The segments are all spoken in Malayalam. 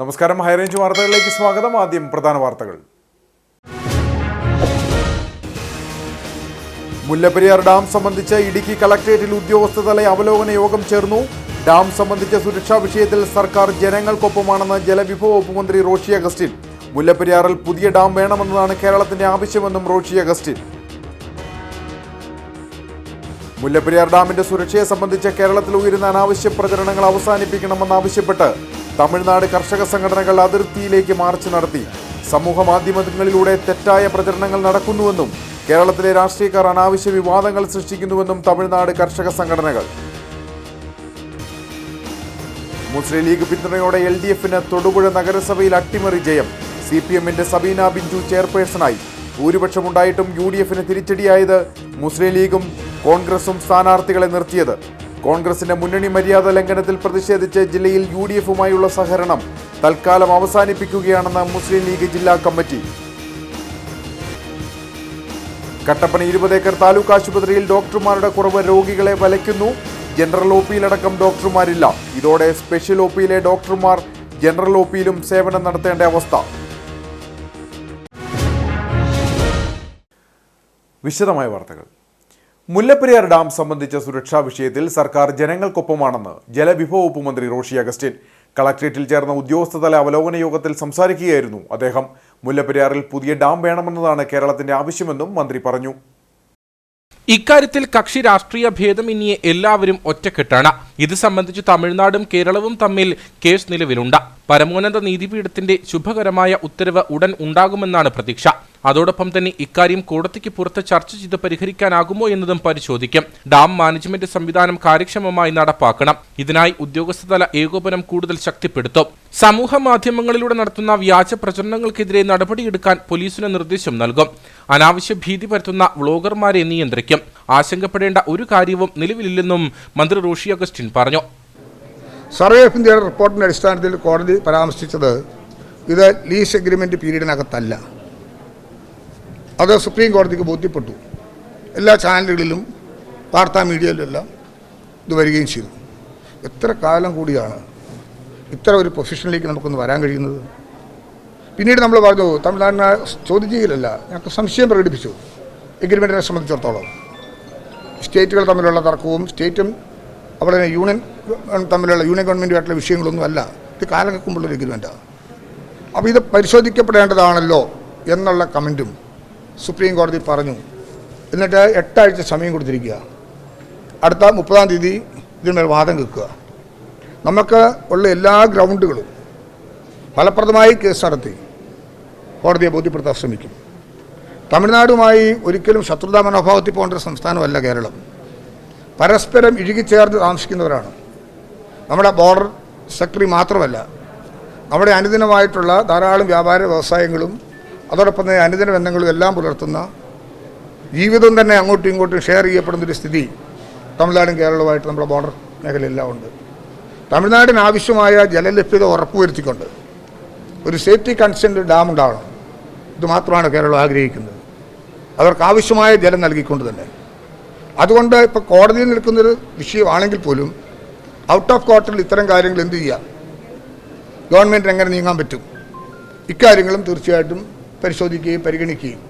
നമസ്കാരം, ഹൈറേഞ്ച് വാർത്തകളിലേക്ക് സ്വാഗതം. ആദ്യം പ്രധാന വാർത്തകൾ. മുല്ലപ്പെരിയാർ ഡാം സംബന്ധിച്ച് ഇടുക്കി കളക്ടറേറ്റിൽ ഉദ്യോഗസ്ഥതല അവലോകന യോഗം ചേർന്നു. ഡാം സംബന്ധിച്ച സുരക്ഷാ വിഷയത്തിൽ സർക്കാർ ജനങ്ങൾക്കൊപ്പമാണെന്ന് ജലവിഭവ വകുപ്പ് മന്ത്രി റോഷി അഗസ്റ്റിൻ. മുല്ലപ്പെരിയാറിൽ പുതിയ ഡാം വേണമെന്നതാണ് കേരളത്തിന്റെ ആവശ്യമെന്നും റോഷി അഗസ്റ്റിൻ. മുല്ലപ്പെരിയാർ ഡാമിന്റെ സുരക്ഷയെ സംബന്ധിച്ച് കേരളത്തിൽ ഉയരുന്ന അനാവശ്യ പ്രചരണങ്ങൾ അവസാനിപ്പിക്കണമെന്നാവശ്യപ്പെട്ട് തമിഴ്നാട് കർഷക സംഘടനകൾ അതിർത്തിയിലേക്ക് മാർച്ച് നടത്തി. സമൂഹ മാധ്യമങ്ങളിലൂടെ തെറ്റായ പ്രചരണങ്ങൾ നടക്കുന്നുവെന്നും കേരളത്തിലെ രാഷ്ട്രീയക്കാർ അനാവശ്യ വിവാദങ്ങൾ സൃഷ്ടിക്കുന്നുവെന്നും തമിഴ്നാട് കർഷക സംഘടനകൾ. മുസ്ലിം ലീഗ് പിന്തുണയോടെ LDF-ന് തൊടുപുഴ നഗരസഭയിൽ അട്ടിമറി ജയം. CPM-ന്റെ സബീന ബിഞ്ചു ചെയർപേഴ്സണായി. ഭൂരിപക്ഷമുണ്ടായിട്ടും UDF-ന് തിരിച്ചടിയായത്. മുസ്ലിം ലീഗും കോൺഗ്രസും സ്ഥാനാർത്ഥികളെ നിർത്തിയത്. കോൺഗ്രസിന്റെ മുന്നണി മര്യാദ ലംഘനത്തിൽ പ്രതിഷേധിച്ച് ജില്ലയിൽ UDF-ഉമായുള്ള സഹകരണം തൽക്കാലം അവസാനിപ്പിക്കുകയാണെന്ന് മുസ്ലിം ലീഗ് ജില്ലാ കമ്മിറ്റി. കട്ടപ്പന 20 ഏക്കർ താലൂക്ക് ആശുപത്രിയിൽ ഡോക്ടർമാരുടെ കുറവ് രോഗികളെ വലയ്ക്കുന്നു. ജനറൽ OP-യിലടക്കം ഡോക്ടർമാരില്ല. ഇതോടെ സ്പെഷ്യൽ OP-യിലെ ഡോക്ടർമാർ ജനറൽ OP-യിലും സേവനം നടത്തേണ്ട അവസ്ഥ. വിശദമായ വാർത്തകൾ. മുല്ലപ്പെരിയാർ ഡാം സംബന്ധിച്ച സുരക്ഷാ വിഷയത്തിൽ സർക്കാർ ജനങ്ങൾക്കൊപ്പമാണെന്ന് ജലവിഭവ വകുപ്പ് മന്ത്രി റോഷി അഗസ്റ്റിൻ. കളക്ടറേറ്റിൽ ചേർന്ന ഉദ്യോഗസ്ഥതല അവലോകന യോഗത്തിൽ സംസാരിക്കുകയായിരുന്നു അദ്ദേഹം. മുല്ലപ്പെരിയാറിൽ പുതിയ ഡാം വേണമെന്നതാണ് കേരളത്തിന്റെ ആവശ്യമെന്നും മന്ത്രി പറഞ്ഞു. ഇക്കാര്യത്തിൽ കക്ഷി രാഷ്ട്രീയ ഭേദമന്യേ എല്ലാവരും ഒറ്റക്കെട്ടാണ്. ഇത് സംബന്ധിച്ച് തമിഴ്നാടും കേരളവും തമ്മിൽ കേസ് നിലവിലുണ്ട്. പരമോന്നത നീതിപീഠത്തിന്റെ ശുഭകരമായ ഉത്തരവ് ഉടൻ ഉണ്ടാകുമെന്നാണ് പ്രതീക്ഷ. അതോടൊപ്പം തന്നെ ഇക്കാര്യം കോടതിക്ക് പുറത്ത് ചർച്ച ചെയ്ത് പരിഹരിക്കാനാകുമോ എന്നതും പരിശോധിക്കും. ഡാം മാനേജ്മെന്റ് സംവിധാനം കാര്യക്ഷമമായി നടപ്പാക്കണം. ഇതിനായി ഉദ്യോഗസ്ഥതല ഏകോപനം കൂടുതൽ ശക്തിപ്പെടുത്തും. സമൂഹ മാധ്യമങ്ങളിലൂടെ നടത്തുന്ന വ്യാജ പ്രചരണങ്ങൾക്കെതിരെ നടപടിയെടുക്കാൻ പോലീസിന് നിർദ്ദേശം നൽകും. അനാവശ്യ ഭീതി പരത്തുന്ന വ്ളോഗർമാരെ നിയന്ത്രിക്കും. ആശങ്കപ്പെടേണ്ട ഒരു കാര്യവും നിലവിലില്ലെന്നും മന്ത്രി റോഷി അഗസ്റ്റിൻ പറഞ്ഞു. സർവേ ഓഫ് ഇന്ത്യയുടെ റിപ്പോർട്ടിൻ്റെ അടിസ്ഥാനത്തിൽ കോടതി പരാമർശിച്ചത് ഇത് ലീസ് എഗ്രിമെൻറ്റ് പീരീഡിനകത്തല്ല. അത് സുപ്രീം കോടതിക്ക് ബോധ്യപ്പെട്ടു. എല്ലാ ചാനലുകളിലും വാർത്താ മീഡിയയിലെല്ലാം ഇത് വരികയും ചെയ്തു. എത്ര കാലം കൂടിയാണ് ഇത്ര ഒരു പൊസിഷനിലേക്ക് നമുക്കൊന്ന് വരാൻ കഴിയുന്നത്? പിന്നീട് നമ്മൾ പറഞ്ഞു, തമിഴ്നാടിനെ ചോദ്യം ചെയ്യലല്ല, ഞങ്ങൾക്ക് സംശയം പ്രകടിപ്പിച്ചു. എഗ്രിമെൻറ്റിനെ സംബന്ധിച്ചിടത്തോളം സ്റ്റേറ്റുകൾ തമ്മിലുള്ള തർക്കവും സ്റ്റേറ്റും അവിടെ യൂണിയൻ ഗവൺമെൻറ്റുമായിട്ടുള്ള വിഷയങ്ങളൊന്നും അല്ല. ഇത് കാലങ്ങൾക്ക് മുമ്പുള്ളൊരു എഗ്രിമെൻറ്റാണ്. അപ്പോൾ ഇത് പരിശോധിക്കപ്പെടേണ്ടതാണല്ലോ എന്നുള്ള കമൻറ്റും സുപ്രീം കോടതി പറഞ്ഞു. എന്നിട്ട് 8 ആഴ്ച സമയം കൊടുത്തിരിക്കുക. അടുത്ത 30-ാം തീയതി ഇതിന്മേൽ വാദം കേൾക്കുക. നമുക്ക് ഉള്ള എല്ലാ ഗ്രൗണ്ടുകളും ഫലപ്രദമായി കേസ് നടത്തി കോടതിയെ ബോധ്യപ്പെടുത്താൻ ശ്രമിക്കും. തമിഴ്നാടുമായി ഒരിക്കലും ശത്രുതാ മനോഭാവത്തിൽ പോകേണ്ട ഒരു സംസ്ഥാനമല്ല കേരളം. പരസ്പരം ഇഴുകിച്ചേർന്ന് താമസിക്കുന്നവരാണ്. നമ്മുടെ ബോർഡർ സെക്ടറി മാത്രമല്ല, നമ്മുടെ അനുദിനമായിട്ടുള്ള ധാരാളം വ്യാപാര വ്യവസായങ്ങളും അതോടൊപ്പം തന്നെ അനുദിന ബന്ധങ്ങളും എല്ലാം പുലർത്തുന്ന ജീവിതം തന്നെ അങ്ങോട്ടും ഇങ്ങോട്ടും ഷെയർ ചെയ്യപ്പെടുന്നൊരു സ്ഥിതി തമിഴ്നാടും കേരളവുമായിട്ട് നമ്മുടെ ബോർഡർ മേഖലയെല്ലാം ഉണ്ട്. തമിഴ്നാടിന് ആവശ്യമായ ജലലഭ്യത ഉറപ്പുവരുത്തിക്കൊണ്ട് ഒരു സേഫ്റ്റി കൺസേൺഡ് ഡാം ഉണ്ടാവണം. ഇത് മാത്രമാണ് കേരളം ആഗ്രഹിക്കുന്നത്. അവർക്ക് ആവശ്യമായ ജലം നൽകിക്കൊണ്ട് തന്നെ. അതുകൊണ്ട് ഇപ്പോൾ കോടതിയിൽ നിൽക്കുന്നൊരു വിഷയമാണെങ്കിൽ പോലും ഔട്ട് ഓഫ് കോർട്ടിൽ ഇത്തരം കാര്യങ്ങൾ എന്ത് ചെയ്യാം, ഗവൺമെൻറ്റിന് എങ്ങനെ നീങ്ങാൻ പറ്റും, ഇക്കാര്യങ്ങളും തീർച്ചയായിട്ടും പരിശോധിക്കുകയും പരിഗണിക്കുകയും.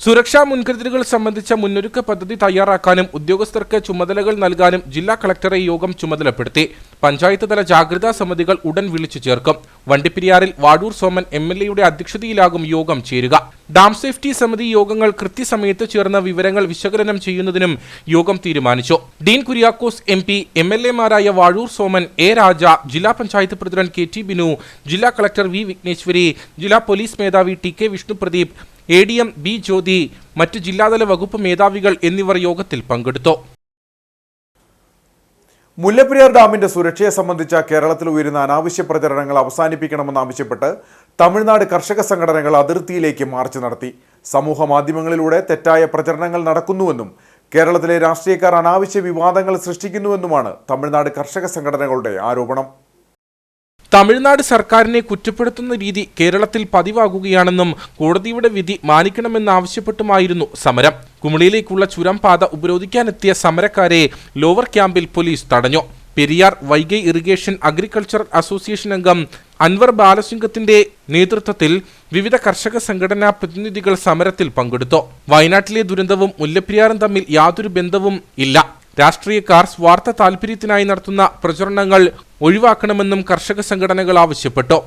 സുരക്ഷാ മുൻകരുതലുകൾ സംബന്ധിച്ച മുന്നൊരുക്ക പദ്ധതി തയ്യാറാക്കാനും ഉദ്യോഗസ്ഥർക്ക് ചുമതലകൾ നൽകാനും ജില്ലാ കളക്ടറെ യോഗം ചുമതലപ്പെടുത്തി. പഞ്ചായത്ത് തല ജാഗ്രതാ സമിതികൾ ഉടൻ വിളിച്ചു ചേർക്കും. വണ്ടിപ്പെരിയാറിൽ വാഴൂർ സോമൻ MLA-യുടെ അധ്യക്ഷതയിലാകും യോഗം ചേരുക. ഡാം സേഫ്റ്റി സമിതി യോഗങ്ങൾ കൃത്യസമയത്ത് ചേർന്ന വിവരങ്ങൾ വിശകലനം ചെയ്യുന്നതിനും യോഗം തീരുമാനിച്ചു. Dean Kuriakose MP, MLA-മാരായ Vazhoor Soman, A. രാജ, ജില്ലാ പഞ്ചായത്ത് പ്രസിഡന്റ് KT ബിനു, ജില്ലാ കളക്ടർ V. വിഘ്നേശ്വരി, ജില്ലാ പോലീസ് മേധാവി TK വിഷ്ണുപ്രദീപ്, ADM B. ജ്യോതി, മറ്റ് ജില്ലാതല വകുപ്പ് മേധാവികൾ എന്നിവർ യോഗത്തിൽ പങ്കെടുത്തു. മുല്ലപ്പെരിയാർ ഡാമിന്റെ സുരക്ഷയെ സംബന്ധിച്ച കേരളത്തിൽ ഉയരുന്ന അനാവശ്യ പ്രചരണങ്ങൾ അവസാനിപ്പിക്കണമെന്നാവശ്യപ്പെട്ട് തമിഴ്നാട് കർഷക സംഘടനകൾ അതിർത്തിയിലേക്ക് മാർച്ച് നടത്തി. സമൂഹ മാധ്യമങ്ങളിലൂടെ തെറ്റായ പ്രചരണങ്ങൾ നടക്കുന്നുവെന്നും കേരളത്തിലെ രാഷ്ട്രീയക്കാർ അനാവശ്യ വിവാദങ്ങൾ സൃഷ്ടിക്കുന്നുവെന്നുമാണ് തമിഴ്നാട് കർഷക സംഘടനകളുടെ ആരോപണം. തമിഴ്നാട് സർക്കാരിനെ കുറ്റപ്പെടുത്തുന്ന രീതി കേരളത്തിൽ പതിവാകുകയാണെന്നും കോടതിയുടെ വിധി മാനിക്കണമെന്നാവശ്യപ്പെട്ടുമായിരുന്നു സമരം. കുമളിയിലേക്കുള്ള ചുരം പാത ഉപരോധിക്കാനെത്തിയ സമരക്കാരെ ലോവർ ക്യാമ്പിൽ പോലീസ് തടഞ്ഞു. Periyar Vaigai irrigation agriculture association അംഗം അൻവർ ബാലസിംഗത്തിന്റെ നേതൃത്വത്തിൽ വിവിധ കർഷക സംഘടനാ പ്രതിനിധികൾ സമരത്തിൽ പങ്കെടുത്തു. വയനാട്ടിലെ ദുരന്തവും മുല്ലപ്പെരിയാറും തമ്മിൽ യാതൊരു ബന്ധവും ഇല്ല. രാഷ്ട്രീയക്കാർ സ്വാർത്ഥ താൽപര്യത്തിനായി നടത്തുന്ന പ്രചരണങ്ങൾ ഒഴിവാക്കണമെന്നും കർഷക സംഘടനകൾ ആവശ്യപ്പെട്ടു.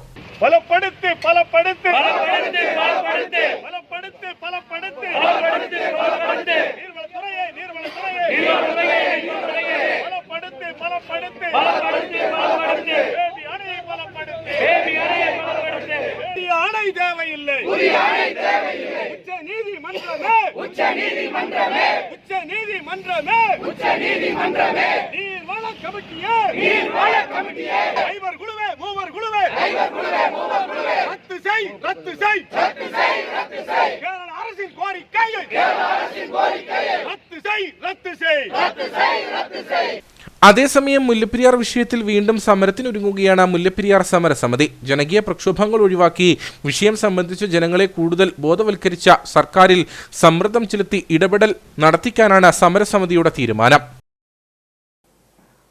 അതേസമയം മുല്ലപ്പെരിയാർ വിഷയത്തിൽ വീണ്ടും സമരത്തിനൊരുങ്ങുകയാണ് മുല്ലപ്പെരിയാർ സമരസമിതി. ജനകീയ പ്രക്ഷോഭങ്ങൾ ഒഴിവാക്കി വിഷയം സംബന്ധിച്ച് ജനങ്ങളെ കൂടുതൽ ബോധവൽക്കരിച്ച സർക്കാരിൽ സമ്മർദ്ദം ചെലുത്തി ഇടപെടൽ നടത്തിക്കാനാണ് സമരസമിതിയുടെ തീരുമാനം.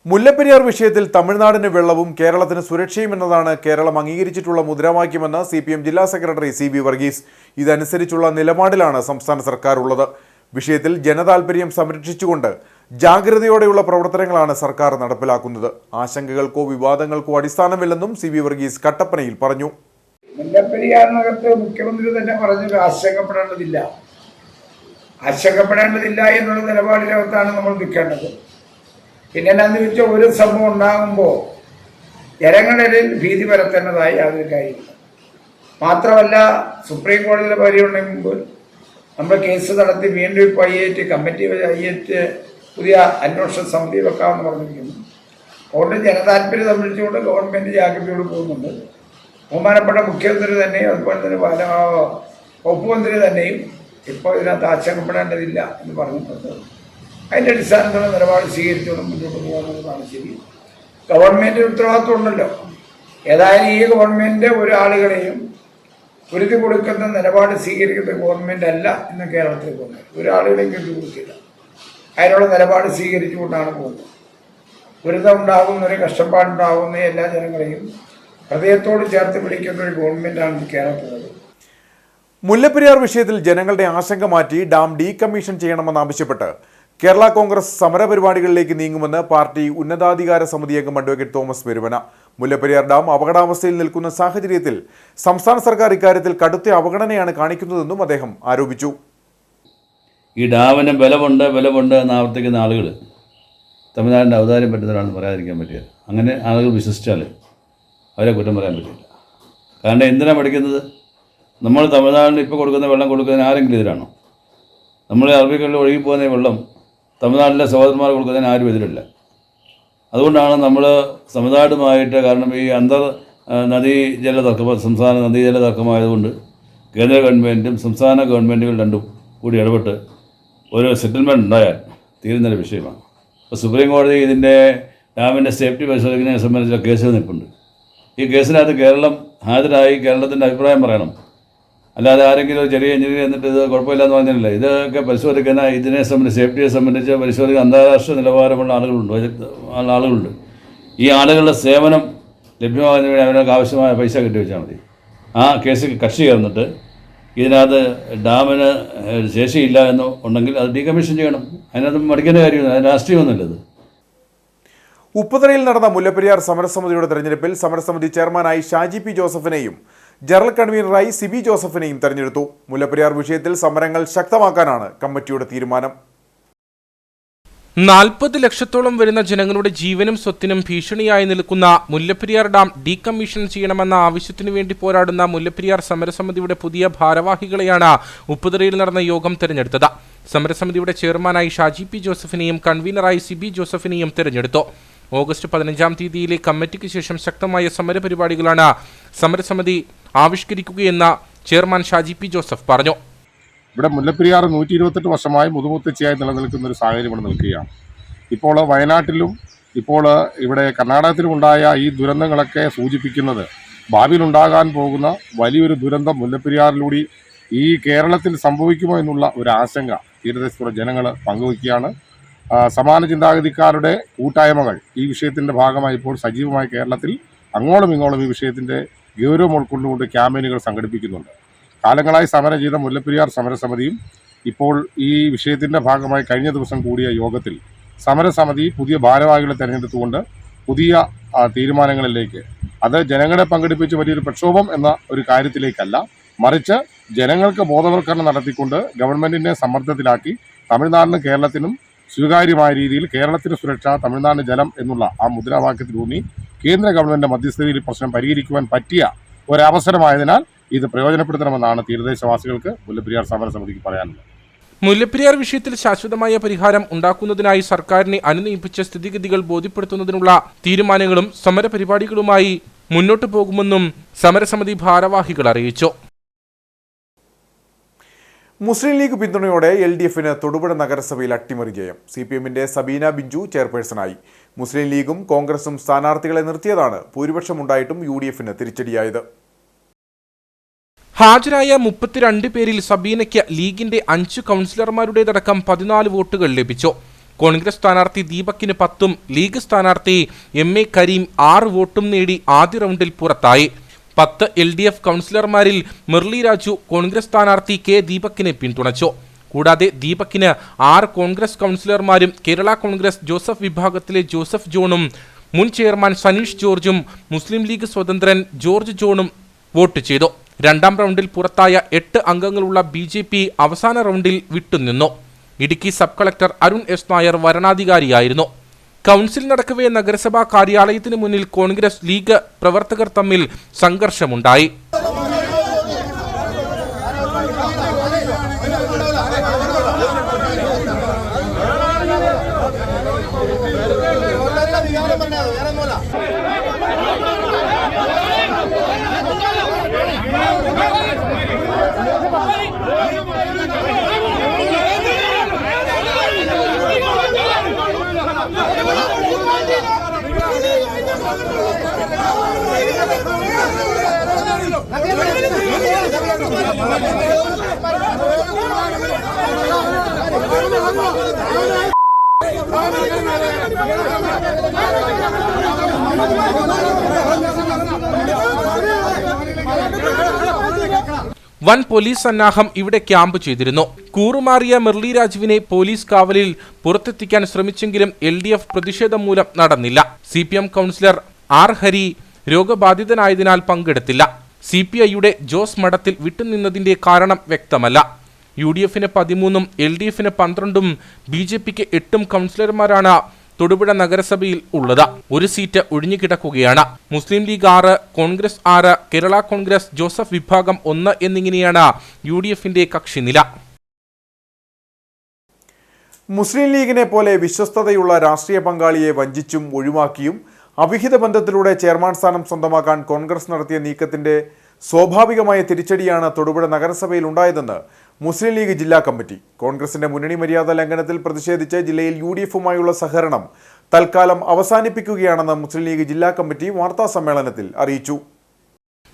മുല്ലപ്പെരിയാർ വിഷയത്തിൽ തമിഴ്നാടിന് വെള്ളവും കേരളത്തിന് സുരക്ഷയും എന്നതാണ് കേരളം അംഗീകരിച്ചിട്ടുള്ള മുദ്രാവാക്യമെന്ന് CPM ജില്ലാ സെക്രട്ടറി CB വർഗീസ്. ഇതനുസരിച്ചുള്ള നിലപാടിലാണ് സംസ്ഥാന സർക്കാർ ഉള്ളത്. വിഷയത്തിൽ ജനതാൽപര്യം സംരക്ഷിച്ചുകൊണ്ട് ജാഗ്രതയോടെയുള്ള പ്രവർത്തനങ്ങളാണ് സർക്കാർ നടപ്പിലാക്കുന്നത്. ആശങ്കകൾക്കോ വിവാദങ്ങൾക്കോ അടിസ്ഥാനമില്ലെന്നും CB വർഗീസ് കട്ടപ്പനയിൽ പറഞ്ഞു. മുല്ലപ്പെരിയാറിനകത്ത് മുഖ്യമന്ത്രി തന്നെ പറഞ്ഞത് ആശങ്കപ്പെടേണ്ടതില്ല എന്നുള്ള നിലപാടിനകത്താണ് നമ്മൾ നിൽക്കേണ്ടത്. പിന്നെ എന്താണെന്ന് വെച്ചാൽ ഒരു സംഭവം ഉണ്ടാകുമ്പോൾ ജനങ്ങളിൽ ഭീതി പരത്തേണ്ടതായി യാതൊരു കാര്യമില്ല. മാത്രമല്ല സുപ്രീം കോടതിയിലെ പരിഗണനയ്ക്ക് മുമ്പ് നമ്മൾ കേസ് നടത്തി വീണ്ടും ഇപ്പോൾ IAT പുതിയ അന്വേഷണ സമിതി വെക്കാമെന്ന് പറഞ്ഞിരിക്കുന്നു. അതുകൊണ്ട് ജനതാൽപര്യം സംബന്ധിച്ചുകൊണ്ട് ഗവൺമെൻറ് ജാഗ്രതയോട് പോകുന്നുണ്ട്. ബഹുമാനപ്പെട്ട മുഖ്യമന്ത്രി തന്നെയും അതുപോലെ തന്നെ വകുപ്പ് മന്ത്രി തന്നെയും ഇപ്പോൾ ഇതിനകത്ത് ആശങ്കപ്പെടേണ്ടതില്ല എന്ന് പറഞ്ഞിട്ടുണ്ട്. അതിൻ്റെ അടിസ്ഥാനത്തിലുള്ള നിലപാട് സ്വീകരിച്ചുകൊണ്ട് മുന്നോട്ട് പോകാമെന്നതാണ് ശരി. ഗവൺമെൻറ്റിന് ഉത്തരവാദിത്വം ഉണ്ടല്ലോ. ഏതായാലും ഈ ഗവൺമെൻറ് ഒരാളുകളെയും കുരുതി കൊടുക്കുന്ന നിലപാട് സ്വീകരിക്കുന്ന ഗവൺമെൻറ് അല്ല ഇന്ന് കേരളത്തിൽ പോകുന്നത്. ഒരാളുകളെയും കുരുതി കൊടുക്കില്ല. അതിനുള്ള നിലപാട് സ്വീകരിച്ചുകൊണ്ടാണ് പോകുന്നത്. ദുരിതം ഉണ്ടാകുന്ന ഒരു കഷ്ടപ്പാടുണ്ടാകുന്ന എല്ലാ ജനങ്ങളെയും ഹൃദയത്തോട് ചേർത്ത് പിടിക്കുന്ന ഒരു ഗവൺമെൻറ്റാണ് കേരളത്തിലുള്ളത്. മുല്ലപ്പെരിയാർ വിഷയത്തിൽ ജനങ്ങളുടെ ആശങ്ക മാറ്റി ഡാം ഡീകമ്മീഷൻ ചെയ്യണമെന്നാവശ്യപ്പെട്ട് കേരള കോൺഗ്രസ് സമരപരിപാടികളിലേക്ക് നീങ്ങുമെന്ന് പാർട്ടി ഉന്നതാധികാര സമിതി അംഗം advocate Thomas Peruvana. Mullaperiyar dam അപകടാവസ്ഥയിൽ നിൽക്കുന്ന സാഹചര്യത്തിൽ സംസ്ഥാന സർക്കാർ ഇക്കാര്യത്തിൽ കടുത്ത അവഗണനയാണ് കാണിക്കുന്നതെന്നും അദ്ദേഹം ആരോപിച്ചു. ഈ ഡാമിന് ബലമുണ്ട് എന്ന് ആവർത്തിക്കുന്ന ആളുകൾ തമിഴ്നാടിൻ്റെ ഔദാര്യം പറ്റുന്നവരാണെന്ന് പറയാതിരിക്കാൻ പറ്റില്ല. അങ്ങനെ ആളുകൾ വിശ്വസിച്ചാൽ അവരെ കുറ്റം പറയാൻ പറ്റില്ല. കാരണം എന്തിനാണ് പഠിക്കുന്നത്? നമ്മൾ തമിഴ്നാടിന് ഇപ്പോൾ കൊടുക്കുന്ന വെള്ളം കൊടുക്കുന്നതിന് ആരെങ്കിലും എതിരാണോ? നമ്മൾ അറബിക്കടലിൽ ഒഴുകിപ്പോകുന്ന വെള്ളം തമിഴ്നാട്ടിലെ സഹോദരന്മാർ കൊടുക്കുന്നതിന് ആരും എതിരല്ല. അതുകൊണ്ടാണ് നമ്മൾ തമിഴ്നാടുമായിട്ട്, കാരണം ഈ നദീജല തർക്കം, സംസ്ഥാന നദീജല തർക്കമായതുകൊണ്ട് കേന്ദ്ര ഗവൺമെൻറ്റും സംസ്ഥാന ഗവൺമെൻറ്റുകൾ രണ്ടും കൂടി ഇടപെട്ട് ഒരു സെറ്റിൽമെൻറ്റ് ഉണ്ടായാൽ തീരുന്നൊരു വിഷയമാണ്. അപ്പോൾ സുപ്രീം കോടതി ഇതിൻ്റെ ഡാമിൻ്റെ സേഫ്റ്റി പരിശോധിക്കുന്നതിനെ സംബന്ധിച്ച കേസ് നിൽപ്പുണ്ട്. ഈ കേസിനകത്ത് കേരളം ഹാജരായി കേരളത്തിൻ്റെ അഭിപ്രായം പറയണം. അല്ലാതെ ആരെങ്കിലും ചെറിയ എഞ്ചിനീയർ എന്നിട്ട് ഇത് കുഴപ്പമില്ലെന്ന് പറഞ്ഞില്ല. ഇതൊക്കെ പരിശോധിക്കുന്ന ഇതിനെ സംബന്ധിച്ച് സേഫ്റ്റിയെ സംബന്ധിച്ച് പരിശോധിക്കുന്ന അന്താരാഷ്ട്ര നിലവാരമുള്ള ആളുകളുണ്ട്. ഈ ആളുകളുടെ സേവനം ലഭ്യമാകുന്നതിന് വേണ്ടി അവർക്ക് ആവശ്യമായ പൈസ കെട്ടിവെച്ചാൽ മതി. ആ കേസിൽ കക്ഷി ചേർന്നിട്ട് ഇതിനകത്ത് ഡാമിന് ശേഷിയില്ല എന്ന് ഉണ്ടെങ്കിൽ അത് ഡീകമ്മീഷൻ ചെയ്യണം. അതിനകത്ത് മടിക്കേണ്ട കാര്യമൊന്നും, അത് രാഷ്ട്രീയമൊന്നുമില്ലത്. ഉപ്പുതറയിൽ നടന്ന മുല്ലപ്പെരിയാർ സമരസമിതിയുടെ തെരഞ്ഞെടുപ്പിൽ സമരസമിതി ചെയർമാനായി ഷാജി പി ജോസഫിനെയും ജനറൽ കൺവീനറായി CB ജോസഫിനെയും തെരഞ്ഞെടുത്തു. മുല്ലപ്പെരിയാർ വിഷയത്തിൽ സമരങ്ങൾ ശക്തമാക്കാനാണ് കമ്മിറ്റിയുടെ തീരുമാനം. 40 ലക്ഷത്തോളം വരുന്ന ജനങ്ങളുടെ ജീവനും സ്വത്തിനും ഭീഷണിയായി നിൽക്കുന്ന മുല്ലപ്പെരിയാർ ഡാം ഡീകമ്മീഷൻ ചെയ്യണമെന്ന ആവശ്യത്തിനു വേണ്ടി പോരാടുന്ന മുല്ലപ്പെരിയാർ സമരസമിതിയുടെ പുതിയ ഭാരവാഹികളെയാണ് ഉപ്പുതറയിൽ നടന്ന യോഗം തെരഞ്ഞെടുത്തത്. സമരസമിതിയുടെ ചെയർമാനായി ഷാജി പി ജോസഫിനെയും കൺവീനറായി CB ജോസഫിനെയും തെരഞ്ഞെടുത്തു. ഓഗസ്റ്റ് 15-ാം തീയതിയിലെ കമ്മിറ്റിക്ക് ശേഷം ശക്തമായ സമരപരിപാടികളാണ് സമരസമിതി ആവിഷ്കരിക്കുകയെന്ന് ചെയർമാൻ ഷാജി പി ജോസഫ് പറഞ്ഞു. ഇവിടെ മുല്ലപ്പെരിയാർ 128 വർഷമായി മുതുമുത്തച്ഛയായി നിലനിൽക്കുന്ന ഒരു സാഹചര്യം ഇവിടെ നിൽക്കുകയാണ്. ഇപ്പോൾ വയനാട്ടിലും ഇപ്പോൾ ഇവിടെ കർണാടകത്തിലും ഉണ്ടായ ഈ ദുരന്തങ്ങളൊക്കെ സൂചിപ്പിക്കുന്നത് ഭാവിയിലുണ്ടാകാൻ പോകുന്ന വലിയൊരു ദുരന്തം മുല്ലപ്പെരിയാറിലൂടെ ഈ കേരളത്തിൽ സംഭവിക്കുമോ എന്നുള്ള ഒരു ആശങ്ക തീരദേശത്തുള്ള ജനങ്ങൾ പങ്കുവയ്ക്കുകയാണ്. സമാന ചിന്താഗതിക്കാരുടെ കൂട്ടായ്മകൾ ഈ വിഷയത്തിൻ്റെ ഭാഗമായി ഇപ്പോൾ സജീവമായി കേരളത്തിൽ അങ്ങോളം ഇങ്ങോളം ഈ വിഷയത്തിൻ്റെ ഗൗരവം ഉൾക്കൊണ്ടുകൊണ്ട് ക്യാമ്പയിനുകൾ സംഘടിപ്പിക്കുന്നുണ്ട്. കാലങ്ങളായി സമരം ചെയ്ത മുല്ലപ്പെരിയാർ സമരസമിതിയും ഇപ്പോൾ ഈ വിഷയത്തിൻ്റെ ഭാഗമായി കഴിഞ്ഞ ദിവസം കൂടിയ യോഗത്തിൽ സമരസമിതി പുതിയ ഭാരവാഹികളെ തിരഞ്ഞെടുത്തുകൊണ്ട് പുതിയ തീരുമാനങ്ങളിലേക്ക്, അത് ജനങ്ങളെ പങ്കെടുപ്പിച്ച് വലിയൊരു പ്രക്ഷോഭം എന്ന ഒരു കാര്യത്തിലേക്കല്ല, മറിച്ച് ജനങ്ങൾക്ക് ബോധവൽക്കരണം നടത്തിക്കൊണ്ട് ഗവൺമെൻറ്റിനെ സമ്മർദ്ദത്തിലാക്കി തമിഴ്നാടിനും കേരളത്തിനും സ്വീകാര്യമായ രീതിയിൽ കേരളത്തിന് സുരക്ഷ, തമിഴ്നാടിന് ജലം എന്നുള്ള ആ മുദ്രാവാക്യത്തിലൂന്നി കേന്ദ്ര ഗവൺമെൻറ് മധ്യസ്ഥതയിൽ പ്രശ്നം പരിഹരിക്കുവാൻ പറ്റിയ ഒരവസരമായതിനാൽ ഇത് പ്രയോജനപ്പെടുത്തണമെന്നാണ് തീരദേശവാസികൾക്ക് മുല്ലപ്പെരിയാർ സമരസമിതിക്ക് പറയാനുള്ളത്. മുല്ലപ്പെരിയാർ വിഷയത്തിൽ ശാശ്വതമായ പരിഹാരം ഉണ്ടാക്കുന്നതിനായി സർക്കാരിനെ അനുനയിപ്പിച്ച സ്ഥിതിഗതികൾ ബോധ്യപ്പെടുത്തുന്നതിനുള്ള തീരുമാനങ്ങളും സമരപരിപാടികളുമായി മുന്നോട്ടു പോകുമെന്നും സമരസമിതി ഭാരവാഹികൾ അറിയിച്ചു. മുസ്ലിം ലീഗ് പിന്തുണയോടെ LDFന് തൊടുപുഴ നഗരസഭയിൽ അട്ടിമറി ജയം. CPMന്റെ സബീന ബിഞ്ചു ചെയർപേഴ്സണായി. മുസ്ലിം ലീഗും കോൺഗ്രസും സ്ഥാനാർത്ഥികളെ നിർത്തിയതാണ് ഭൂരിപക്ഷമുണ്ടായിട്ടും UDFന് തിരിച്ചടിയായത്. ഹാജരായ 32 പേരിൽ സബീനയ്ക്ക് ലീഗിന്റെ 5 കൗൺസിലർമാരുടേതടക്കം 14 വോട്ടുകൾ ലഭിച്ചു. കോൺഗ്രസ് സ്ഥാനാർത്ഥി ദീപക്കിന് 10ഉം ലീഗ് സ്ഥാനാർത്ഥി MA കരീം 6 വോട്ടും നേടി ആദ്യ റൗണ്ടിൽ പുറത്തായി. 10 LDF കൗൺസിലർമാരിൽ മുരളി രാജു കോൺഗ്രസ് സ്ഥാനാർത്ഥി K ദീപക്കിനെ പിന്തുണച്ചു. കൂടാതെ ദീപക്കിന് 6 കോൺഗ്രസ് കൗൺസിലർമാരും കേരള കോൺഗ്രസ് ജോസഫ് വിഭാഗത്തിലെ ജോസഫ് ജോണും മുൻ ചെയർമാൻ സനീഷ് ജോർജും മുസ്ലിം ലീഗ് സ്വതന്ത്രൻ ജോർജ് ജോണും വോട്ട് ചെയ്തു. രണ്ടാം റൗണ്ടിൽ പുറത്തായ 8 അംഗങ്ങളുള്ള BJP അവസാന റൗണ്ടിൽ വിട്ടുനിന്നു. Idukki sub collector Arun S Nair വരണാധികാരിയായിരുന്നു. കൗൺസിൽ നടക്കവേ നഗരസഭാ കാര്യാലയത്തിന് മുന്നിൽ കോൺഗ്രസ് ലീഗ് പ്രവർത്തകർ തമ്മിൽ സംഘർഷമുണ്ടായി. വൻ പോലീസ് സന്നാഹം ഇവിടെ ക്യാമ്പ് ചെയ്തിരുന്നു. കൂറുമാറിയ മുരളി രാജുവിനെ പോലീസ് കാവലിൽ പുറത്തെത്തിക്കാൻ ശ്രമിച്ചെങ്കിലും LDF പ്രതിഷേധം മൂലം നടന്നില്ല. CPM കൗൺസിലർ R ഹരി രോഗബാധിതനായതിനാൽ പങ്കെടുത്തില്ല. CPIയുടെ ജോസ് മഠത്തിൽ വിട്ടുനിന്നതിന്റെ കാരണം വ്യക്തമല്ല. UDFന് 13ഉം LDFന് 12ഉം BJPക്ക് 8ഉം കൗൺസിലർമാരാണ് തൊടുപുഴ നഗരസഭയിൽ ഉള്ളത്. ഒരു സീറ്റ് ഒഴിഞ്ഞുകിടക്കുകയാണ്. മുസ്ലിം league 6, Congress 6, Kerala Congress Joseph വിഭാഗം 1 എന്നിങ്ങനെയാണ് UDFന്റെ കക്ഷിനില. മുസ്ലിം ലീഗിനെ പോലെ വിശ്വസ്തതയുള്ള രാഷ്ട്രീയ പങ്കാളിയെ വഞ്ചിച്ചും ഒഴിവാക്കിയും അവിഹിത ബന്ധത്തിലൂടെ ചെയർമാൻ സ്ഥാനം സ്വന്തമാക്കാൻ കോൺഗ്രസ് നടത്തിയ നീക്കത്തിന്റെ സ്വാഭാവികമായ തിരിച്ചടിയാണ് തൊടുപുഴ നഗരസഭയിൽ ഉണ്ടായതെന്ന് മുസ്ലിം ലീഗ് ജില്ലാ കമ്മിറ്റി. കോൺഗ്രസിന്റെ മുന്നണി മര്യാദ ലംഘനത്തിൽ പ്രതിഷേധിച്ച് ജില്ലയിൽ UDFുമായുള്ള സഹകരണം തൽക്കാലം അവസാനിപ്പിക്കുകയാണെന്ന് മുസ്ലിം ലീഗ് ജില്ലാ കമ്മിറ്റി വാർത്താസമ്മേളനത്തിൽ അറിയിച്ചു.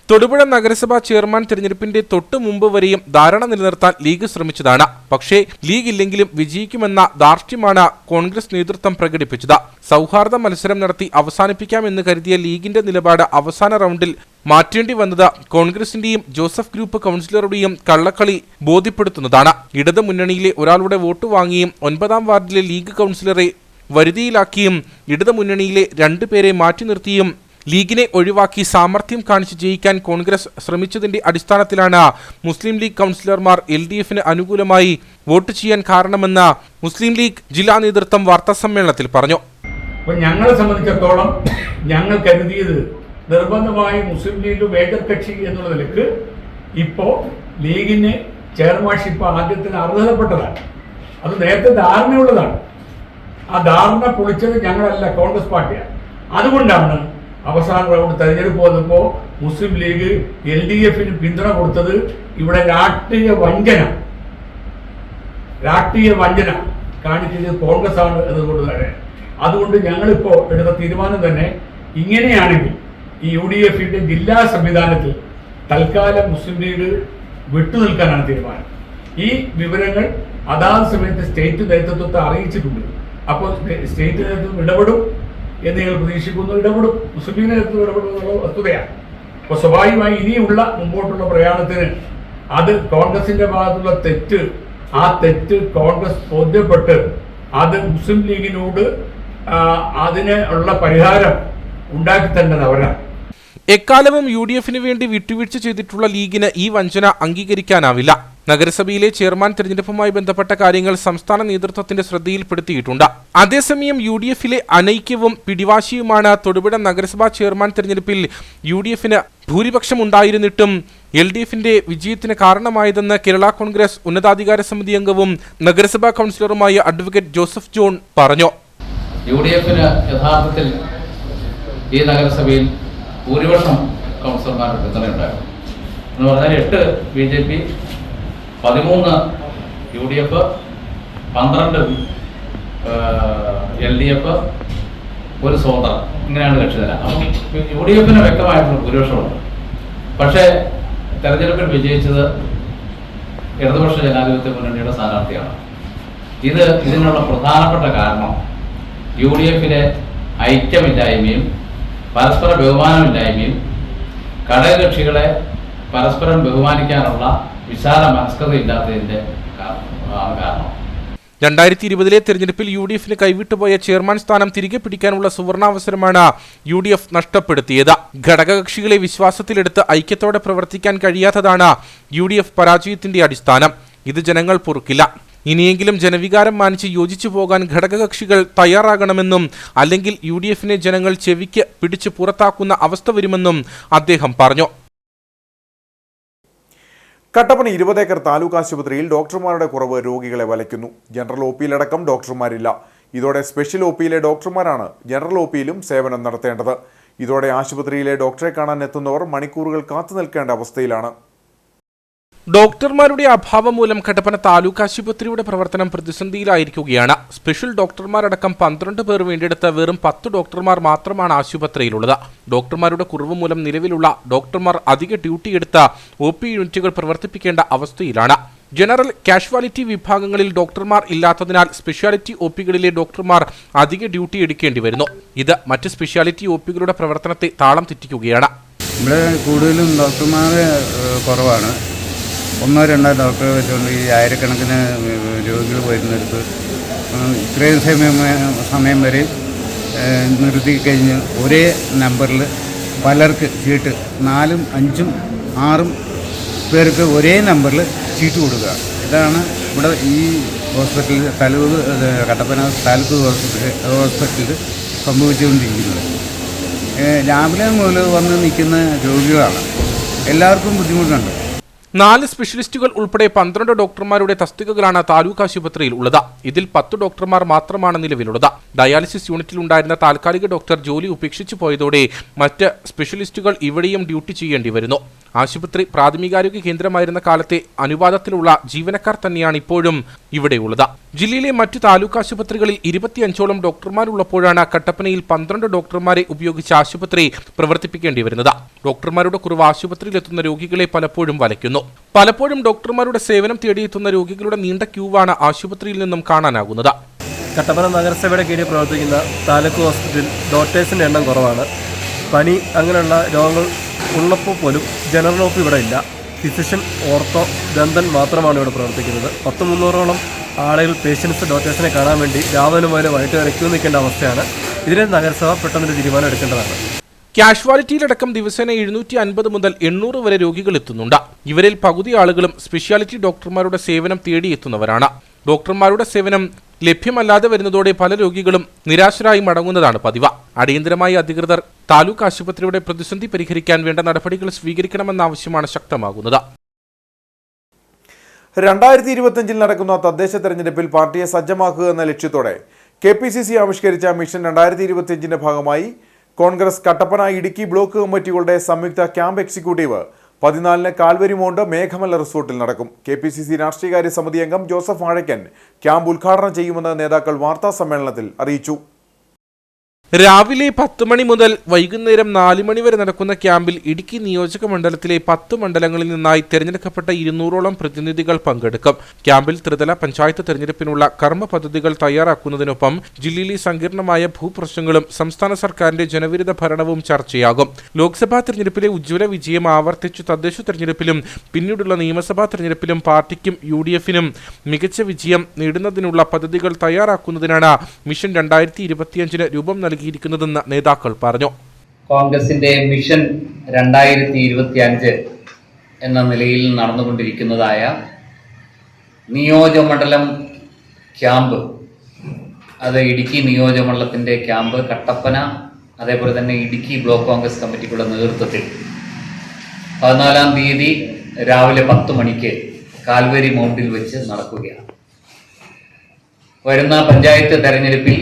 തൊടുപുഴ നഗരസഭാ ചെയർമാൻ തിരഞ്ഞെടുപ്പിന്റെ തൊട്ടു മുമ്പ് വരെയും ധാരണ നിലനിർത്താൻ ലീഗ് ശ്രമിച്ചതാണ്. പക്ഷേ ലീഗ് ഇല്ലെങ്കിലും വിജയിക്കുമെന്ന ധാർഷ്ട്യമാണ് കോൺഗ്രസ് നേതൃത്വം പ്രകടിപ്പിച്ചത്. സൗഹാർദ്ദ മത്സരം നടത്തി അവസാനിപ്പിക്കാമെന്ന് കരുതിയ ലീഗിന്റെ നിലപാട് അവസാന റൗണ്ടിൽ മാറ്റേണ്ടി വന്നത് കോൺഗ്രസിന്റെയും ജോസഫ് ഗ്രൂപ്പ് കൗൺസിലറുടെയും കള്ളക്കളി ബോധ്യപ്പെടുത്തുന്നതാണ്. ഇടതു മുന്നണിയിലെ ഒരാളുടെ വോട്ട് വാങ്ങിയും 9ാം വാർഡിലെ ലീഗ് കൗൺസിലറെ വരുതിയിലാക്കിയും ഇടതു മുന്നണിയിലെ 2 പേരെ മാറ്റി നിർത്തിയും ലീഗിനെ ഒഴിവാക്കി സാമർഥ്യം കാണിച്ച് ജയിക്കാൻ കോൺഗ്രസ് ശ്രമിച്ചതിന്റെ അടിസ്ഥാനത്തിലാണ് മുസ്ലിം ലീഗ് കൗൺസിലർമാർ LDFന് അനുകൂലമായി വോട്ട് ചെയ്യാൻ കാരണമെന്ന് മുസ്ലിം ലീഗ് ജില്ലാ നേതൃത്വം വാർത്താസമ്മേളനത്തിൽ പറഞ്ഞു. ഞങ്ങളെ സംബന്ധിച്ചിടത്തോളം ഞങ്ങൾ കരുതിയത് നിർബന്ധമായി മുസ്ലിം ലീഗ് മേജർ കക്ഷി എന്നുള്ള നിലക്ക് ഇപ്പോൾ ലീഗിന് ചെയർമാൻഷിപ്പ് ആദ്യത്തിന് അർഹതപ്പെട്ടതാണ്. അത് നേരത്തെ ധാരണയുള്ളതാണ്. ആ ധാരണ പൊളിച്ചത് ഞങ്ങളല്ല, കോൺഗ്രസ് പാർട്ടിയാണ്. അതുകൊണ്ടാണ് അവസാന റൗണ്ട് തെരഞ്ഞെടുപ്പ് വന്നപ്പോൾ മുസ്ലിം ലീഗ് LDFന് പിന്തുണ കൊടുത്തത്. ഇവിടെ രാഷ്ട്രീയ വഞ്ചന കാണിച്ചത് കോൺഗ്രസ് ആണ് എന്നതുകൊണ്ട് തന്നെ. അതുകൊണ്ട് ഞങ്ങളിപ്പോൾ എടുത്ത തീരുമാനം തന്നെ ഇങ്ങനെയാണെങ്കിൽ ഈ UDFന്റെ ജില്ലാ സംവിധാനത്തിൽ തൽക്കാലം മുസ്ലിം ലീഗ് വിട്ടുനിൽക്കാനാണ് തീരുമാനം. ഈ വിവരങ്ങൾ അതാത് സമയത്ത് സ്റ്റേറ്റ് നേതൃത്വത്തെ അറിയിച്ചിട്ടുണ്ട്. അപ്പോൾ സ്റ്റേറ്റ് നേതൃത്വം ഇടപെടും. എന്ന് ഞങ്ങൾ പ്രതീക്ഷിക്കുന്നു. ഇടപെടും, മുസ്ലിം ലീഗിന്റെ നേതൃത്വം ഇടപെടുന്നുള്ള വസ്തുതയാണ്. അപ്പോൾ സ്വാഭാവികമായി ഇനിയുള്ള മുമ്പോട്ടുള്ള പ്രയാണത്തിന് അത് കോൺഗ്രസിന്റെ ഭാഗത്തുള്ള തെറ്റ്, ആ തെറ്റ് കോൺഗ്രസ് ബോധ്യപ്പെട്ട് അത് മുസ്ലിം ലീഗിനോട് അതിനുള്ള പരിഹാരം ഉണ്ടാക്കി തന്നത് അവരാണ്. എക്കാലവും UDF വേണ്ടി വിട്ടുവീഴ്ച ചെയ്തിട്ടുള്ള ലീഗിന് ഈ വഞ്ചന അംഗീകരിക്കാനാവില്ല. നഗരസഭയിലെ ചെയർമാൻ തിരഞ്ഞെടുപ്പുമായി ബന്ധപ്പെട്ട കാര്യങ്ങൾ സംസ്ഥാന നേതൃത്വത്തിന്റെ ശ്രദ്ധയിൽപ്പെടുത്തിയിട്ടുണ്ട്. അതേസമയം UDF അനൈക്യവും പിടിവാശിയുമാണ് തൊടുപുഴ നഗരസഭാ ചെയർമാൻ തിരഞ്ഞെടുപ്പിൽ UDF ഭൂരിപക്ഷം ഉണ്ടായിരുന്നിട്ടും LDF വിജയത്തിന് കാരണമായതെന്ന് കേരള കോൺഗ്രസ് ഉന്നതാധികാര സമിതി അംഗവും നഗരസഭാ കൗൺസിലറുമായ അഡ്വക്കേറ്റ് ജോസഫ് ജോൺ പറഞ്ഞു. UDF യഥാർത്ഥത്തിൽ ഈ നഗരസഭയിൽ ഭൂരിപക്ഷം കൗൺസിലർമാരുടെ പിന്തുണയുണ്ടായിരുന്നു എന്ന് പറഞ്ഞാൽ 8 BJP, 13 UDF, 12 LDF, ഒരു സ്വതന്ത്രം, ഇങ്ങനെയാണ് കക്ഷിനില. അപ്പം UDF വ്യക്തമായിട്ടുള്ള ഭൂരിപക്ഷമുണ്ട്. പക്ഷേ തെരഞ്ഞെടുപ്പിൽ വിജയിച്ചത് ഇടതുപക്ഷ ജനാധിപത്യ മുന്നണിയുടെ സ്ഥാനാർത്ഥിയാണ്. ഇതിനുള്ള പ്രധാനപ്പെട്ട കാരണം UDF ഐക്യമില്ലായ്മയും പരസ്പര ബഹുമാനമില്ലായ്മയും ഘടകകക്ഷികളെ പരസ്പരം ബഹുമാനിക്കാനുള്ള വിശാല മനസ്കതയില്ലാത്തതിന്റെ കാരണം. 2020 തെരഞ്ഞെടുപ്പിൽ UDF കൈവിട്ടുപോയ ചെയർമാൻ സ്ഥാനം തിരികെ പിടിക്കാനുള്ള സുവർണാവസരമാണ് UDF നഷ്ടപ്പെടുത്തിയത്. ഘടകകക്ഷികളെ വിശ്വാസത്തിലെടുത്ത് ഐക്യത്തോടെ പ്രവർത്തിക്കാൻ കഴിയാത്തതാണ് UDF പരാജയത്തിന്റെ അടിസ്ഥാനം. ഇത് ജനങ്ങൾ പൊറുക്കില്ല. ഇനിയെങ്കിലും ജനവികാരം മാനിച്ച് യോജിച്ചു പോകാൻ ഘടകകക്ഷികൾ തയ്യാറാകണമെന്നും അല്ലെങ്കിൽ UDF ജനങ്ങൾ ചെവിക്ക് പിടിച്ച് പുറത്താക്കുന്ന അവസ്ഥ വരുമെന്നും അദ്ദേഹം പറഞ്ഞു. കട്ടപ്പന 20 ഏക്കർ താലൂക്ക് ആശുപത്രിയിൽ ഡോക്ടർമാരുടെ കുറവ് രോഗികളെ വലയ്ക്കുന്നു. ജനറൽ OPയിലടക്കം ഡോക്ടർമാരില്ല. ഇതോടെ സ്പെഷ്യൽ OPയിലെ ഡോക്ടർമാരാണ് ജനറൽ OPയിലും സേവനം നടത്തേണ്ടത്. ഇതോടെ ആശുപത്രിയിലെ ഡോക്ടറെ കാണാൻ എത്തുന്നവർ മണിക്കൂറുകൾ കാത്തു നിൽക്കേണ്ട അവസ്ഥയിലാണ്. ഡോക്ടർമാരുടെ അഭാവം മൂലം കട്ടപ്പന താലൂക്ക് ആശുപത്രിയുടെ പ്രവർത്തനം പ്രതിസന്ധിയിലായിരിക്കുകയാണ്. സ്പെഷ്യൽ ഡോക്ടർമാരടക്കം 12 പേർ വേണ്ടിയെടുത്ത വെറും 10 ഡോക്ടർമാർ മാത്രമാണ് ആശുപത്രിയിലുള്ളത്. ഡോക്ടർമാരുടെ കുറവ് മൂലം നിലവിലുള്ള ഡോക്ടർമാർ അധിക ഡ്യൂട്ടി എടുത്ത OP യൂണിറ്റുകൾ പ്രവർത്തിപ്പിക്കേണ്ട അവസ്ഥയിലാണ്. ജനറൽ കാഷ്വാലിറ്റി വിഭാഗങ്ങളിൽ ഡോക്ടർമാർ ഇല്ലാത്തതിനാൽ സ്പെഷ്യാലിറ്റി OPകളിലെ ഡോക്ടർമാർ അധിക ഡ്യൂട്ടി എടുക്കേണ്ടി വരുന്നു. ഇത് മറ്റ് സ്പെഷ്യാലിറ്റി OPകളുടെ പ്രവർത്തനത്തെ താളം തെറ്റിക്കുകയാണ്. ഇവിടെ കൂടുതലും ഡോക്ടർമാർ കുറവാണ്. 1-2 ഡോക്ടറെ വെച്ചുകൊണ്ട് ഈ ആയിരക്കണക്കിന് രോഗികൾ വരുന്നിടത്ത് ഇത്രയും സമയം വരെ നിർത്തിക്കഴിഞ്ഞ് ഒരേ നമ്പറിൽ പലർക്ക് ചീട്ട് 4, 5, 6 പേർക്ക് ഒരേ നമ്പറിൽ ചീട്ട് കൊടുക്കുക. ഇതാണ് ഇവിടെ ഈ ഹോസ്പിറ്റലിൽ കട്ടപ്പന താലൂക്ക് ഹോസ്പിറ്റലിൽ സംഭവിച്ചുകൊണ്ടിരിക്കുന്നത്. രാവിലെ മുതൽ വന്ന് നിൽക്കുന്ന രോഗികളാണ്. എല്ലാവർക്കും ബുദ്ധിമുട്ടുണ്ട്. 4 സ്പെഷ്യലിസ്റ്റുകൾ ഉൾപ്പെടെ 12 ഡോക്ടർമാരുടെ തസ്തികകളാണ് താലൂക്ക് ആശുപത്രിയിൽ ഉള്ളത്. ഇതിൽ 10 ഡോക്ടർമാർ മാത്രമാണ് നിലവിലുള്ളത്. ഡയാലിസിസ് യൂണിറ്റിൽ ഉണ്ടായിരുന്ന താൽക്കാലിക ഡോക്ടർ ജോലി ഉപേക്ഷിച്ചു പോയതോടെ മറ്റ് സ്പെഷ്യലിസ്റ്റുകൾ ഇവിടെയും ഡ്യൂട്ടി ചെയ്യേണ്ടി വരുന്നു. ആശുപത്രി പ്രാഥമികാരോഗ്യ കേന്ദ്രമായിരുന്ന കാലത്തെ അനുപാതത്തിലുള്ള ജീവനക്കാർ തന്നെയാണ് ഇപ്പോഴും ഇവിടെയുള്ളത്. ജില്ലയിലെ മറ്റു താലൂക്ക് ആശുപത്രികളിൽ 25ഓളം ഡോക്ടർമാരുള്ളപ്പോഴാണ് കട്ടപ്പനയിൽ 12 ഡോക്ടർമാരെ ഉപയോഗിച്ച് ആശുപത്രി പ്രവർത്തിപ്പിക്കേണ്ടി വരുന്നത്. ഡോക്ടർമാരുടെ കുറവ് ആശുപത്രിയിലെത്തുന്ന രോഗികളെ പലപ്പോഴും വലയ്ക്കുന്നു. പലപ്പോഴും ഡോക്ടർമാരുടെ സേവനം തേടിയെത്തുന്ന രോഗികളുടെ നീണ്ട ക്യൂവാണ് ആശുപത്രിയിൽ നിന്നും കാണാനാകുന്നത്. കട്ടപ്പന നഗരസഭയുടെ കീഴിൽ പ്രവർത്തിക്കുന്ന താലൂക്ക് ഹോസ്പിറ്റലിൽ ഡോക്ടേഴ്സിൻ്റെ എണ്ണം കുറവാണ്. പനി അങ്ങനെയുള്ള രോഗങ്ങൾ ഉള്ളപ്പോൾ പോലും ജനറൽ OP ഇവിടെ ഇല്ല. ഫിസിഷ്യൻ, ഓർത്തോ, ദന്തൻ മാത്രമാണ് ഇവിടെ പ്രവർത്തിക്കുന്നത്. 100-300ഓളം ആളുകൾ പേഷ്യൻസ് ഡോക്ടേഴ്സിനെ കാണാൻ വേണ്ടി രാവിലെ മുതൽ വൈകിട്ട് വരെ ക്യൂ നിൽക്കേണ്ട അവസ്ഥയാണ്. ഇതിനെ നഗരസഭ പെട്ടെന്നൊരു തീരുമാനം എടുക്കേണ്ടതാണ്. കാഷ്വാലിറ്റിയിലടക്കം ദിവസേന 750 മുതൽ 800 വരെ രോഗികൾ എത്തുന്നുണ്ട്. ഇവരിൽ പകുതി ആളുകളും സ്പെഷ്യാലിറ്റി ഡോക്ടർമാരുടെ സേവനം തേടിയെത്തുന്നവരാണ്. ഡോക്ടർമാരുടെ സേവനം ലഭ്യമല്ലാതെ വരുന്നതോടെ പല രോഗികളും നിരാശരായി മടങ്ങുന്നതാണ് പതിവ്. അടിയന്തരമായി അധികൃതർ താലൂക്ക് ആശുപത്രിയുടെ പ്രതിസന്ധി പരിഹരിക്കാൻ വേണ്ട നടപടികൾ സ്വീകരിക്കണമെന്ന ആവശ്യമാണ് ശക്തമാകുന്നത്. 2025 നടക്കുന്ന തദ്ദേശ തെരഞ്ഞെടുപ്പിൽ പാർട്ടിയെ സജ്ജമാക്കുക എന്ന ലക്ഷ്യത്തോടെ KPCC ആവിഷ്കരിച്ച മിഷൻ 2025 ഭാഗമായി കോൺഗ്രസ് കട്ടപ്പന, ഇടുക്കി ബ്ലോക്ക് കമ്മിറ്റികളുടെ സംയുക്ത ക്യാമ്പ് എക്സിക്യൂട്ടീവ് 14 കാൽവരിമോണ്ട് മേഘമല റിസോർട്ടിൽ നടക്കും. KPCC രാഷ്ട്രീയകാര്യ സമിതി അംഗം ജോസഫ് വാഴയ്ക്കൻ ക്യാമ്പ് ഉദ്ഘാടനം ചെയ്യുമെന്ന് നേതാക്കൾ വാർത്താ സമ്മേളനത്തിൽ അറിയിച്ചു. രാവിലെ 10 മണി മുതൽ വൈകുന്നേരം 4 മണി വരെ നടക്കുന്ന ക്യാമ്പിൽ ഇടുക്കി നിയോജക മണ്ഡലത്തിലെ 10 മണ്ഡലങ്ങളിൽ നിന്നായി തെരഞ്ഞെടുക്കപ്പെട്ട 200ഓളം പ്രതിനിധികൾ പങ്കെടുക്കും. ക്യാമ്പിൽ ത്രിതല പഞ്ചായത്ത് തെരഞ്ഞെടുപ്പിനുള്ള കർമ്മ പദ്ധതികൾ തയ്യാറാക്കുന്നതിനൊപ്പം ജില്ലയിലെ സങ്കീർണമായ ഭൂപ്രശ്നങ്ങളും സംസ്ഥാന സർക്കാരിന്റെ ജനവിരുദ്ധ ഭരണവും ചർച്ചയാകും. ലോക്സഭാ തെരഞ്ഞെടുപ്പിലെ ഉജ്ജ്വല വിജയം ആവർത്തിച്ചു തദ്ദേശ തെരഞ്ഞെടുപ്പിലും പിന്നീടുള്ള നിയമസഭാ തെരഞ്ഞെടുപ്പിലും പാർട്ടിക്കും UDF-നും മികച്ച വിജയം നേടുന്നതിനുള്ള പദ്ധതികൾ തയ്യാറാക്കുന്നതിനാണ് മിഷൻ 2025 രൂപം നൽകിയിരിക്കുന്നതെന്ന് നേതാക്കൾ പറഞ്ഞു. കോൺഗ്രസിന്റെ മിഷൻ 2025 എന്ന നിലയിൽ നടന്നുകൊണ്ടിരിക്കുന്നതായ നിയോജകമണ്ഡലം ക്യാമ്പ്, അത് ഇടുക്കി നിയോജകമണ്ഡലത്തിന്റെ ക്യാമ്പ് കട്ടപ്പന, അതേപോലെ തന്നെ ഇടുക്കി ബ്ലോക്ക് കോൺഗ്രസ് കമ്മിറ്റിക്കുള്ള നേതൃത്വത്തിൽ 14-ാം തീയതി രാവിലെ 10 മണിക്ക് കാൽവരി മൗണ്ടിൽ വെച്ച് നടക്കുകയാണ്. വരുന്ന പഞ്ചായത്ത് തെരഞ്ഞെടുപ്പിൽ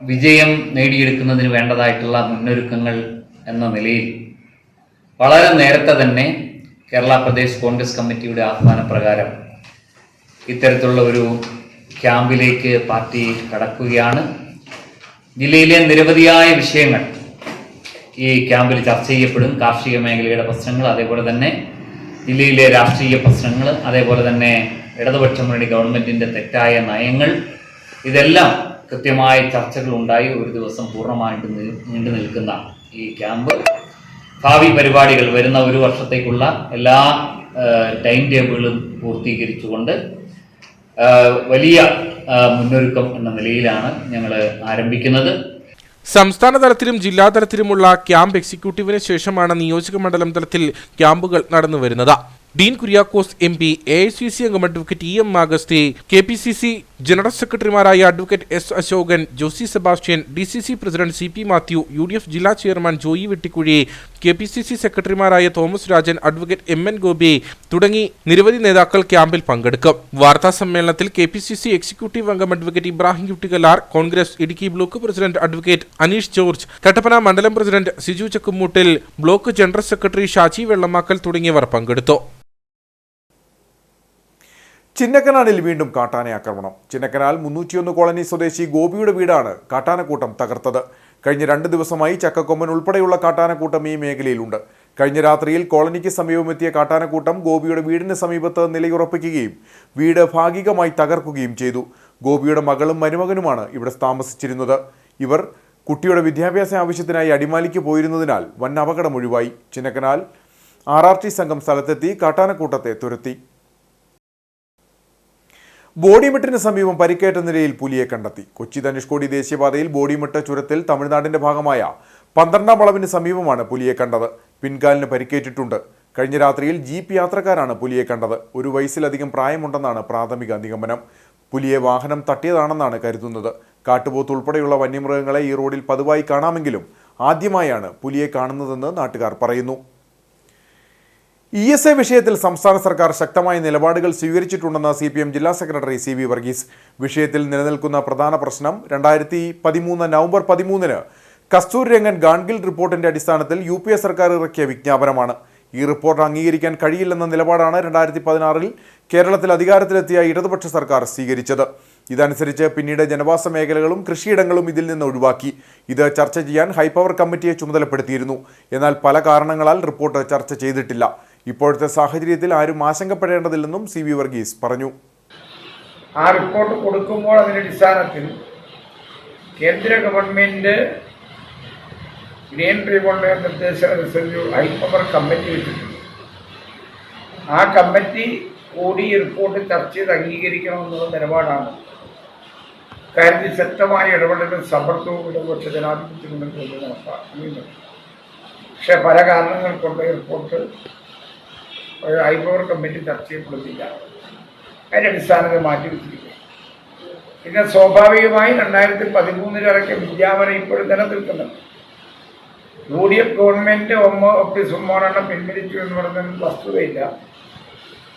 വിജയം നേടിയെടുക്കുന്നതിന് വേണ്ടതായിട്ടുള്ള മുന്നൊരുക്കങ്ങൾ എന്ന നിലയിൽ വളരെ നേരത്തെ തന്നെ കേരള പ്രദേശ് കോൺഗ്രസ് കമ്മിറ്റിയുടെ ആഹ്വാനപ്രകാരം ഇത്തരത്തിലുള്ള ഒരു ക്യാമ്പിലേക്ക് പാർട്ടി കടക്കുകയാണ്. ജില്ലയിലെ നിരവധിയായ വിഷയങ്ങൾ ഈ ക്യാമ്പിൽ ചർച്ച ചെയ്യപ്പെടും. കാർഷിക മേഖലയുടെ പ്രശ്നങ്ങൾ, അതേപോലെ തന്നെ ജില്ലയിലെ രാഷ്ട്രീയ പ്രശ്നങ്ങൾ, അതേപോലെ തന്നെ ഇടതുപക്ഷ മുന്നണി ഗവൺമെന്റിന്റെ തെറ്റായ നയങ്ങൾ, ഇതെല്ലാം കൃത്യമായ ചർച്ചകൾ ഉണ്ടായി ഒരു ദിവസം പൂർണ്ണമായിട്ട് നീണ്ടു നിൽക്കുന്ന ഈ ക്യാമ്പ് ഭാവി പരിപാടികൾ വരുന്ന ഒരു വർഷത്തേക്കുള്ള എല്ലാ ടൈം ടേബിളും പൂർത്തീകരിച്ചുകൊണ്ട് വലിയ മുന്നൊരുക്കം എന്ന നിലയിലാണ് ഞങ്ങൾ ആരംഭിക്കുന്നത്. സംസ്ഥാന തലത്തിലും ജില്ലാതലത്തിലുമുള്ള ക്യാമ്പ് എക്സിക്യൂട്ടീവിന് ശേഷമാണ് നിയോജക മണ്ഡലം തലത്തിൽ ക്യാമ്പുകൾ നടന്നുവരുന്നത്. ഡീൻ കുര്യാക്കോസ് MP, AICC അംഗം advocate EM Augusthy, KPCC general സെക്രട്ടറിമാരായ advocate S Asokan, Josy Sebastian, DCC president CP Mathew, UDF ജില്ലാ ചെയർമാൻ ജോയി വെട്ടിക്കുഴി, KPCC സെക്രട്ടറിമാരായ Thomas Rajan, advocate MN Gopi തുടങ്ങി നിരവധി നേതാക്കൾ ക്യാമ്പിൽ പങ്കെടുക്കും. വാർത്താ സമ്മേളനത്തിൽ KPCC എക്സിക്യൂട്ടീവ് അംഗം advocate Ibrahim Kuttikalar, Congress Idukki block president advocate Aneesh George, Kattappana മണ്ഡലം president Siju Chakkumoottil, block general secretary Shaji Vellamakkal തുടങ്ങിയവർ പങ്കെടുത്തു. ചിന്നക്കനാലിൽ വീണ്ടും കാട്ടാന ആക്രമണം. ചിന്നക്കനാൽ 301 കോളനി സ്വദേശി ഗോപിയുടെ വീടാണ് കാട്ടാനക്കൂട്ടം തകർത്തത്. കഴിഞ്ഞ 2 ദിവസമായി ചക്കക്കൊമ്പൻ ഉൾപ്പെടെയുള്ള കാട്ടാനക്കൂട്ടം ഈ മേഖലയിലുണ്ട്. കഴിഞ്ഞ രാത്രിയിൽ കോളനിക്ക് സമീപമെത്തിയ കാട്ടാനക്കൂട്ടം ഗോപിയുടെ വീടിന് സമീപത്ത് നിലയുറപ്പിക്കുകയും വീട് ഭാഗികമായി തകർക്കുകയും ചെയ്തു. ഗോപിയുടെ മകളും മരുമകനുമാണ് ഇവിടെ താമസിച്ചിരുന്നത്. ഇവർ കുട്ടിയുടെ വിദ്യാഭ്യാസ ആവശ്യത്തിനായി അടിമാലിക്ക് പോയിരുന്നതിനാൽ വൻ അപകടം ഒഴിവായി. ചിന്നക്കനാൽ RRT സംഘം സ്ഥലത്തെത്തി കാട്ടാനക്കൂട്ടത്തെ തുരത്തി. ബോഡിമെട്ടിന് സമീപം പരിക്കേറ്റ നിലയിൽ പുലിയെ കണ്ടെത്തി. കൊച്ചി ധനുഷ്കോടി ദേശീയപാതയിൽ ബോഡിമെട്ട് ചുരത്തിൽ തമിഴ്നാടിന്റെ ഭാഗമായ 12ാം വളവിന് സമീപമാണ് പുലിയെ കണ്ടത്. പിൻകാലിന് പരിക്കേറ്റിട്ടുണ്ട്. കഴിഞ്ഞ രാത്രിയിൽ ജീപ്പ് യാത്രക്കാരാണ് പുലിയെ കണ്ടത്. 1 വയസ്സിലധികം പ്രായമുണ്ടെന്നാണ് പ്രാഥമിക നിഗമനം. പുലിയെ വാഹനം തട്ടിയതാണെന്നാണ് കരുതുന്നത്. കാട്ടുപോത്ത് ഉൾപ്പെടെയുള്ള വന്യമൃഗങ്ങളെ ഈ റോഡിൽ പതിവായി കാണാമെങ്കിലും ആദ്യമായാണ് പുലിയെ കാണുന്നതെന്ന് നാട്ടുകാർ പറയുന്നു. ESA വിഷയത്തിൽ സംസ്ഥാന സർക്കാർ ശക്തമായ നിലപാടുകൾ സ്വീകരിച്ചിട്ടുണ്ടെന്ന് CPM ജില്ലാ സെക്രട്ടറി CV വർഗീസ്. വിഷയത്തിൽ നിലനിൽക്കുന്ന പ്രധാന പ്രശ്നം 2013 നവംബർ 13 കസ്തൂരി രംഗൻ ഗാഡ്ഗിൽ റിപ്പോർട്ടിന്റെ അടിസ്ഥാനത്തിൽ UPA സർക്കാർ ഇറക്കിയ വിജ്ഞാപനമാണ്. ഈ റിപ്പോർട്ട് അംഗീകരിക്കാൻ കഴിയില്ലെന്ന നിലപാടാണ് 2016 കേരളത്തിൽ അധികാരത്തിലെത്തിയ ഇടതുപക്ഷ സർക്കാർ സ്വീകരിച്ചത്. ഇതനുസരിച്ച് പിന്നീട് ജനവാസ മേഖലകളും കൃഷിയിടങ്ങളും ഇതിൽ നിന്ന് ഒഴിവാക്കി. ഇത് ചർച്ച ചെയ്യാൻ ഹൈപ്പവർ കമ്മിറ്റിയെ ചുമതലപ്പെടുത്തിയിരുന്നു. എന്നാൽ പല കാരണങ്ങളാൽ റിപ്പോർട്ട് ചർച്ച ചെയ്തിട്ടില്ല. ഇപ്പോഴത്തെ സാഹചര്യത്തിൽ ആരും ആശങ്കപ്പെടേണ്ടതില്ലെന്നും CV വർഗീസ് പറഞ്ഞു. ആ റിപ്പോർട്ട് കൊടുക്കുമ്പോൾ അതിന്റെ അടിസ്ഥാനത്തിൽ കേന്ദ്ര ഗവൺമെന്റ് ഗ്രീൻ ട്രിബ്യൂണൽ നിർദ്ദേശമനുസരിച്ച് ഹൈപ്പവർ കമ്മിറ്റി വെച്ചിട്ടുണ്ട്. ആ കമ്മിറ്റി കൂടി ഈ റിപ്പോർട്ട് ചർച്ച ചെയ്ത് അംഗീകരിക്കണമെന്നുള്ള നിലപാടാണ്. കാര്യത്തിൽ ശക്തമായ ഇടപെടലും സമ്മർദ്ദവും ഇടതുപക്ഷ ജനാധിപത്യത്തിനുള്ളിൽ കൊണ്ട് നടത്താറുണ്ട്. പക്ഷെ പല കാരണങ്ങൾ കൊണ്ട് റിപ്പോർട്ട് ഹൈപ്പവർ കമ്മിറ്റി ചർച്ച ചെയ്യപ്പെടുന്നില്ല. അതിൻ്റെ അടിസ്ഥാനത്തിൽ മാറ്റിവെച്ചിരിക്കുക. പിന്നെ സ്വാഭാവികമായി 2013 ഇറക്കിയ വിജ്ഞാപനം ഇപ്പോഴും നിലനിൽക്കുന്നുണ്ട്. UDF ഗവൺമെന്റ് ഒപ്പിസുമോണെണ്ണം പിൻവലിച്ചു എന്ന് പറഞ്ഞ വസ്തുതയില്ല.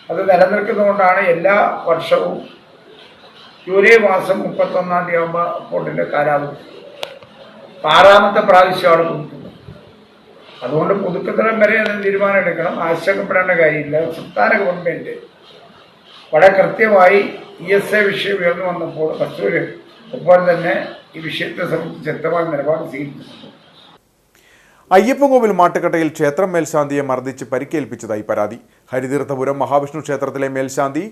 അത് നിലനിൽക്കുന്നതുകൊണ്ടാണ് എല്ലാ വർഷവും ജൂലൈ മാസം 31-ാം തീയതി ആകുമ്പോൾ റിപ്പോർട്ടിൻ്റെ കാലാവധി 6ാമത്തെ പ്രാവശ്യമാണ് പുതുക്കുന്നത്. അതുകൊണ്ട് പുതുക്കത്തിനം വരെ അതിന് തീരുമാനം എടുക്കണം. ആശങ്കപ്പെടേണ്ട കാര്യമില്ല. സംസ്ഥാന ഗവൺമെന്റ് വളരെ കൃത്യമായി ESA വിഷയം ഉയർന്നു വന്നപ്പോൾ കസ്തൂരി അതുപോലെ തന്നെ ഈ വിഷയത്തെ സംബന്ധിച്ച് ശക്തമായ നിലപാട് സ്വീകരിച്ചിട്ടുണ്ട്. അയ്യപ്പൻകോവിൽ മാട്ടുക്കട്ടയിൽ ക്ഷേത്രം മേൽശാന്തിയെ മർദ്ദിച്ച് പരിക്കേൽപ്പിച്ചതായി പരാതി. ഹരിതീർത്ഥപുരം മഹാവിഷ്ണു ക്ഷേത്രത്തിലെ മേൽശാന്തി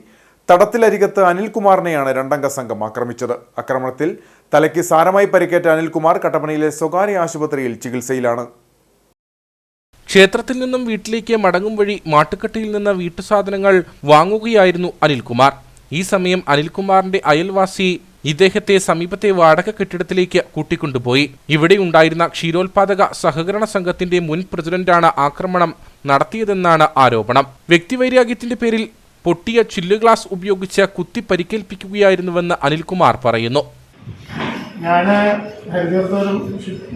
തടത്തിലരികത്ത് അനിൽകുമാറിനെയാണ് രണ്ടംഗ സംഘം ആക്രമിച്ചത്. ആക്രമണത്തിൽ തലയ്ക്ക് സാരമായി പരിക്കേറ്റ അനിൽകുമാർ കട്ടപ്പനയിലെ സ്വകാര്യ ആശുപത്രിയിൽ ചികിത്സയിലാണ്. ക്ഷേത്രത്തിൽ നിന്നും വീട്ടിലേക്ക് മടങ്ങും വഴി മാട്ടുക്കട്ടയിൽ നിന്ന് വീട്ടുസാധനങ്ങൾ വാങ്ങുകയായിരുന്നു അനിൽകുമാർ. ഈ സമയം അനിൽകുമാറിന്റെ അയൽവാസി ഇദ്ദേഹത്തെ സമീപത്തെ വാടക കെട്ടിടത്തിലേക്ക് കൂട്ടിക്കൊണ്ടുപോയി. ഇവിടെയുണ്ടായിരുന്ന ക്ഷീരോത്പാദക സഹകരണ സംഘത്തിന്റെ മുൻ പ്രസിഡന്റാണ് ആക്രമണം നടത്തിയതെന്നാണ് ആരോപണം. വ്യക്തിവൈരാഗ്യത്തിന്റെ പേരിൽ പൊട്ടിയ ചില്ല് ഗ്ലാസ് ഉപയോഗിച്ച് കുത്തി പരിക്കേൽപ്പിക്കുകയായിരുന്നുവെന്ന് അനിൽകുമാർ പറയുന്നു. ഞാൻ ഹരിതീർത്ഥപുരം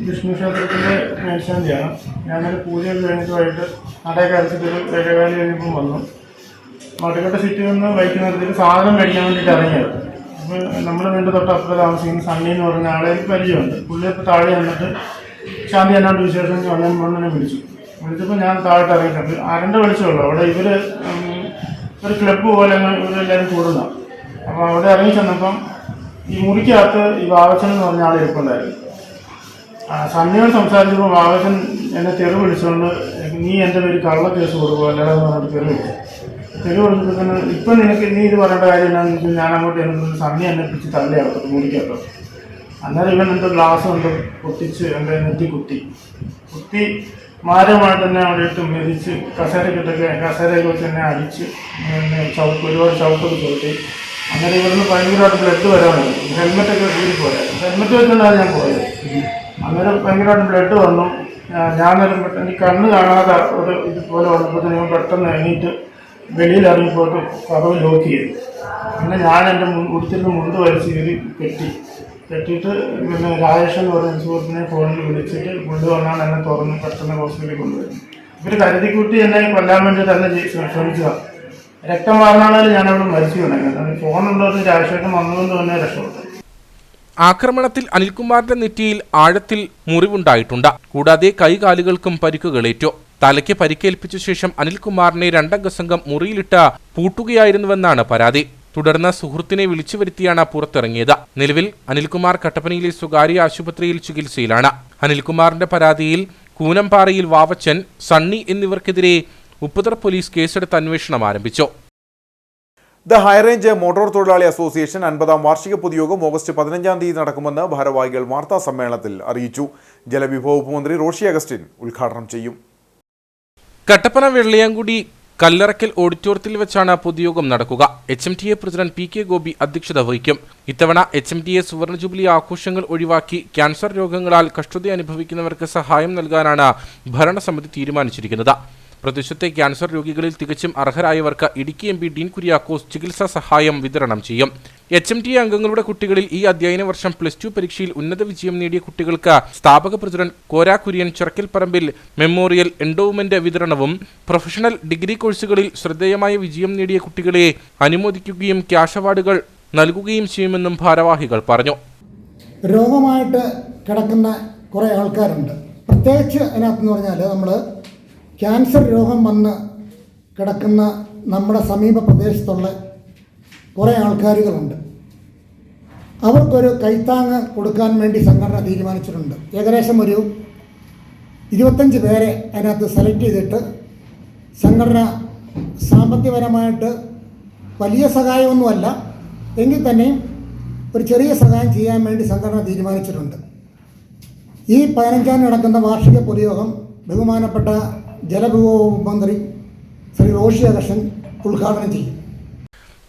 വിഷ്ണു ക്ഷേത്രത്തിൻ്റെ മേൽശാന്തിയാണ്. ഞാനൊരു പൂജയൊക്കെ കഴിഞ്ഞിട്ട് വൈകിട്ട് നടയൊക്കെ അരച്ചിട്ടൊരു വേലകാലി കഴിഞ്ഞപ്പോൾ വന്നു. മാട്ടുക്കട്ട സിറ്റിയിൽ നിന്ന് ബൈക്ക് നിർത്തിയിട്ട് സാധനം മേടിക്കാൻ വേണ്ടിയിട്ട് ഇറങ്ങിയത്. അപ്പോൾ നമ്മൾ വീണ്ടും തൊട്ട് അപ്പുറം താമസിക്കുന്ന സണ്ണി എന്ന് പറഞ്ഞ ആളെ എനിക്ക് പരിചയമുണ്ട്. പുള്ളിയപ്പോൾ താഴെ വന്നിട്ട് ശാന്തി എന്നാണ്ട് വിശേഷം വന്നെ വിളിച്ചപ്പോൾ ഞാൻ താഴോട്ട് ഇറങ്ങിയിട്ടുണ്ട്. ആരൻ്റെ വിളിച്ചുള്ളൂ. അവിടെ ഇവർ ഒരു ക്ലബ്ബ് പോലെ ഇവരെല്ലാവരും കൂടുന്ന. അപ്പോൾ അവിടെ ഇറങ്ങി ചെന്നപ്പം ഈ മുറിക്കകത്ത് ഈ വാവച്ചൻ എന്ന് പറഞ്ഞ ആൾ ഇരിപ്പുണ്ടായിരുന്നു. സണ്ണിയോട് സംസാരിച്ചപ്പോൾ വാവച്ചൻ എന്നെ തെറി വിളിച്ചുകൊണ്ട് നീ എൻ്റെ പേര് കള്ളക്കേസ് കൊടുക്കുക അല്ലാതെ പറഞ്ഞിട്ട് തെറി വിളിച്ചു. തെറി വിളിച്ചപ്പോൾ തന്നെ ഇപ്പം നിനക്ക് നീ ഇത് പറയേണ്ട കാര്യം എന്താണെന്ന് വെച്ചാൽ ഞാൻ അങ്ങോട്ട് ചെന്നത് സണ്ണി എന്നെ പിടിച്ച് തള്ളിയാകത്ത് മുറിക്കകത്ത്. അന്നേരം ഇവൻ എൻ്റെ ഗ്ലാസ് കൊണ്ട് പൊട്ടിച്ച് എൻ്റെ നെറ്റി കുത്തി മാരമായിട്ട് തന്നെ അവിടെ ഇട്ട് മെതിച്ച് കസേരയൊക്കെ വെച്ച് തന്നെ അടിച്ച് ഒരുപാട് ചവിട്ടൊക്കെ ചവിട്ടി. അങ്ങനെ ഇവിടുന്ന് ഭയങ്കരമായിട്ട് ബ്ലഡ് വരാനുണ്ട്. ഹെൽമെറ്റൊക്കെ ഊരിപ്പോയായിരുന്നു. ഹെൽമെറ്റ് വെച്ചുകൊണ്ടാണ് ഞാൻ പോയത്. അന്നേരം ഭയങ്കരമായിട്ട് ബ്ലഡ് വന്നു. ഞാൻ എനിക്ക് കണ്ണ് കാണാതെ ഒരു ഇതുപോലെ വന്നപ്പോഴത്തേനും പെട്ടെന്ന് എണീറ്റ് വെളിയിൽ ഇറങ്ങിപ്പോയിട്ട് കതവ് ലോക്ക് ചെയ്തു. പിന്നെ ഞാൻ എൻ്റെ ഉടുത്തിരുന്ന് മുണ്ട് വലിച്ച് കയറി കെട്ടിയിട്ട് പിന്നെ രാജേഷ് എന്ന് പറയുന്ന സുഹൃത്തിനെ ഫോണിൽ വിളിച്ചിട്ട് കൊണ്ടുവന്നാണ് എന്നെ തുറന്ന് പെട്ടെന്ന് ഹോസ്പിറ്റലിൽ കൊണ്ടുവരുന്നത്. ഇവർ കരുതിക്കൂട്ടി എന്നെ കൊല്ലാൻ വേണ്ടി തന്നെ ശ്രമിച്ചതാണ്. രക്തം വാർന്നാലും ഞാനവിടെ മരിച്ചു കിടക്കുന്നത്. ഫോണുള്ളവർക്ക് രാജേഷേട്ടൻ വന്നുകൊണ്ട് തന്നെ രക്ഷപ്പെട്ടു. ആക്രമണത്തിൽ അനിൽകുമാറിന്റെ നെറ്റിയിൽ ആഴത്തിൽ മുറിവുണ്ടായിട്ടുണ്ട്. കൂടാതെ കൈകാലുകൾക്കും പരിക്കുകളേറ്റു. തലയ്ക്ക് പരിക്കേൽപ്പിച്ച ശേഷം അനിൽകുമാറിനെ രണ്ടംഗ സംഘം മുറിയിലിട്ട് പൂട്ടുകയായിരുന്നുവെന്നാണ് പരാതി. തുടർന്ന് സുഹൃത്തിനെ വിളിച്ചു വരുത്തിയാണ് പുറത്തിറങ്ങിയത്. നിലവിൽ അനിൽകുമാർ കട്ടപ്പനയിലെ സ്വകാര്യ ആശുപത്രിയിൽ ചികിത്സയിലാണ്. അനിൽകുമാറിന്റെ പരാതിയിൽ കൂനമ്പാറയിൽ വാവച്ചൻ, സണ്ണി എന്നിവർക്കെതിരെ ഉപ്പുതറ പോലീസ് കേസെടുത്ത് അന്വേഷണം ആരംഭിച്ചു. ദ ഹൈറേഞ്ച് മോട്ടോർ തൊഴിലാളി അസോസിയേഷൻ 50-ാം വാർഷിക പൊതുയോഗം ഓഗസ്റ്റ് 15-ാം തീയതി നടക്കുമെന്ന് ഭാരവാഹികൾ വാർത്താ സമ്മേളനത്തിൽ അറിയിച്ചു. ജലവിഭവ വകുപ്പ് മന്ത്രി റോഷി അഗസ്റ്റിൻ ഉദ്ഘാടനം ചെയ്യും. കട്ടപ്പന വെള്ളയാങ്കുടി കല്ലറക്കൽ ഓഡിറ്റോറിയത്തിൽ വെച്ചാണ് പൊതുയോഗം നടക്കുക. HMTA പ്രസിഡന്റ് PK ഗോപി അധ്യക്ഷത വഹിക്കും. ഇത്തവണ HMTA സുവർണ ജൂബിലി ആഘോഷങ്ങൾ ഒഴിവാക്കി ക്യാൻസർ രോഗങ്ങളാൽ കഷ്ടത അനുഭവിക്കുന്നവർക്ക് സഹായം നൽകാനാണ് ഭരണസമിതി തീരുമാനിച്ചിരിക്കുന്നത്. പ്രദേശത്തെ ക്യാൻസർ രോഗികളിൽ തികച്ചും അർഹരായവർക്ക് ഇടുക്കി MP ഡീൻ കുര്യാക്കോസ് ചികിത്സാ സഹായം വിതരണം ചെയ്യും. HMTA അംഗങ്ങളുടെ കുട്ടികളിൽ ഈ അധ്യയന വർഷം +2 പരീക്ഷയിൽ ഉന്നത വിജയം നേടിയ കുട്ടികൾക്ക് സ്ഥാപക പ്രസിഡന്റ് കോരാ കുര്യൻ ചിറക്കൽപ്പറമ്പിൽ മെമ്മോറിയൽ എൻഡോവ്മെന്റ് വിതരണവും പ്രൊഫഷണൽ ഡിഗ്രി കോഴ്സുകളിൽ ശ്രദ്ധേയമായ വിജയം നേടിയ കുട്ടികളെ അനുമോദിക്കുകയും ക്യാഷ് അവാർഡുകൾ നൽകുകയും ചെയ്യുമെന്നും ഭാരവാഹികൾ പറഞ്ഞു. രോഗമായിട്ട് കിടക്കുന്ന കുറേ ആൾക്കാരുണ്ട്. പ്രത്യേകിച്ച് അതിനകത്തെന്ന് പറഞ്ഞാൽ നമ്മൾ ക്യാൻസർ രോഗം വന്ന് കിടക്കുന്ന നമ്മുടെ സമീപ പ്രദേശത്തുള്ള കുറേ ആൾക്കാരുകളുണ്ട്. അവർക്കൊരു കൈത്താങ്ങ് കൊടുക്കാൻ വേണ്ടി സംഘടന തീരുമാനിച്ചിട്ടുണ്ട്. ഏകദേശം ഒരു 25 പേരെ അതിനകത്ത് സെലക്ട് ചെയ്തിട്ട് സംഘടന സാമ്പത്തികപരമായിട്ട് വലിയ സഹായമൊന്നുമല്ല എങ്കിൽ തന്നെയും ഒരു ചെറിയ സഹായം ചെയ്യാൻ വേണ്ടി സംഘടന തീരുമാനിച്ചിട്ടുണ്ട്. ഈ 15-ാം നടക്കുന്ന വാർഷിക പൊതുയോഗം ബഹുമാനപ്പെട്ട ജലവിഭവ വകുപ്പ് മന്ത്രി ശ്രീ റോഷി അഗസ്റ്റിൻ ഉദ്ഘാടനം ചെയ്യും.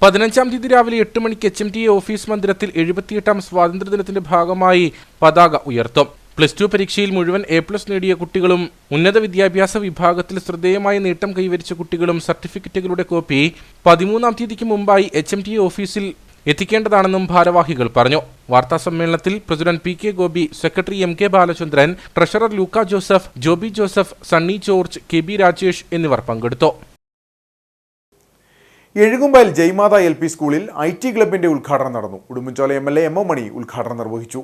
15-ാം തീയതി രാവിലെ 8 മണിക്ക് HMTA ഓഫീസ് മന്ദിരത്തിൽ 78-ാം സ്വാതന്ത്ര്യദിനത്തിന്റെ ഭാഗമായി പതാക ഉയർത്തും. +2 പരീക്ഷയിൽ മുഴുവൻ A+ നേടിയ കുട്ടികളും ഉന്നത വിദ്യാഭ്യാസ വിഭാഗത്തിൽ ശ്രദ്ധേയമായ നേട്ടം കൈവരിച്ച കുട്ടികളും സർട്ടിഫിക്കറ്റുകളുടെ കോപ്പി 13-ാം തീയതിക്ക് മുമ്പായി HMTA ഓഫീസിൽ എത്തിക്കേണ്ടതാണെന്നും ഭാരവാഹികൾ പറഞ്ഞു. വാർത്താ സമ്മേളനത്തിൽ president PK Gopi, secretary MK Balachandran, treasurer Luka Joseph, Joby Joseph, Sunny George, KB Rajesh എന്നിവർ പങ്കെടുത്തു. എഴുകുമ്പൽ ജയ്മാത LP സ്കൂളിൽ IT ക്ലബിന്റെ ഉദ്ഘാടനം നടന്നു. Udumbanchola MLA M. മണി ഉദ്ഘാടനം നിർവഹിച്ചു.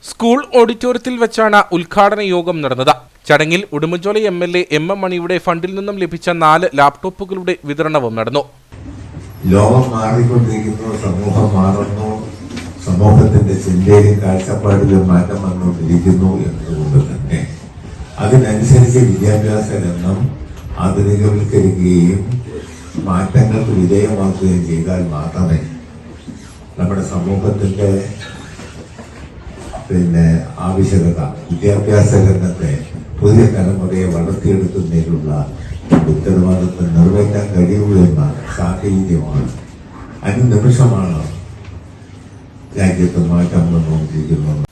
സ്കൂൾ ഓഡിറ്റോറിയത്തിൽ വെച്ചാണ് ഉദ്ഘാടന യോഗം നടന്നത്. ചടങ്ങിൽ ഉടുമ്പൻചോല MLA M. മണിയുടെ ഫണ്ടിൽ നിന്നും ലഭിച്ച 4 ലാപ്ടോപ്പുകളുടെ വിതരണവും നടന്നു. ലോകം മാറിക്കൊണ്ടിരിക്കുന്നു, സമൂഹം മാറുന്നു, സമൂഹത്തിന്റെ ചിന്തയിലും കാഴ്ചപ്പാടിലും മാറ്റം വന്നുകൊണ്ടിരിക്കുന്നു എന്നതുകൊണ്ട് തന്നെ അതിനനുസരിച്ച് വിദ്യാഭ്യാസ രംഗം ആധുനികവൽക്കരിക്കുകയും മാറ്റങ്ങൾക്ക് വിധേയമാക്കുകയും ചെയ്താൽ മാത്രമേ നമ്മുടെ സമൂഹത്തിന്റെ ആവശ്യകത വിദ്യാഭ്യാസ രംഗത്തെ പുതിയ തലമുറയെ വളർത്തിയെടുക്കുന്നതിനുള്ള ഉത്തരവാദിത്വം നിറവേറ്റാൻ കഴിയുള്ളൂ എന്ന സാഹചര്യമാണ് അനുനിമിഷമാണ് രാജ്യത്ത് മാറ്റം വന്നുകൊണ്ടിരിക്കുന്നത്.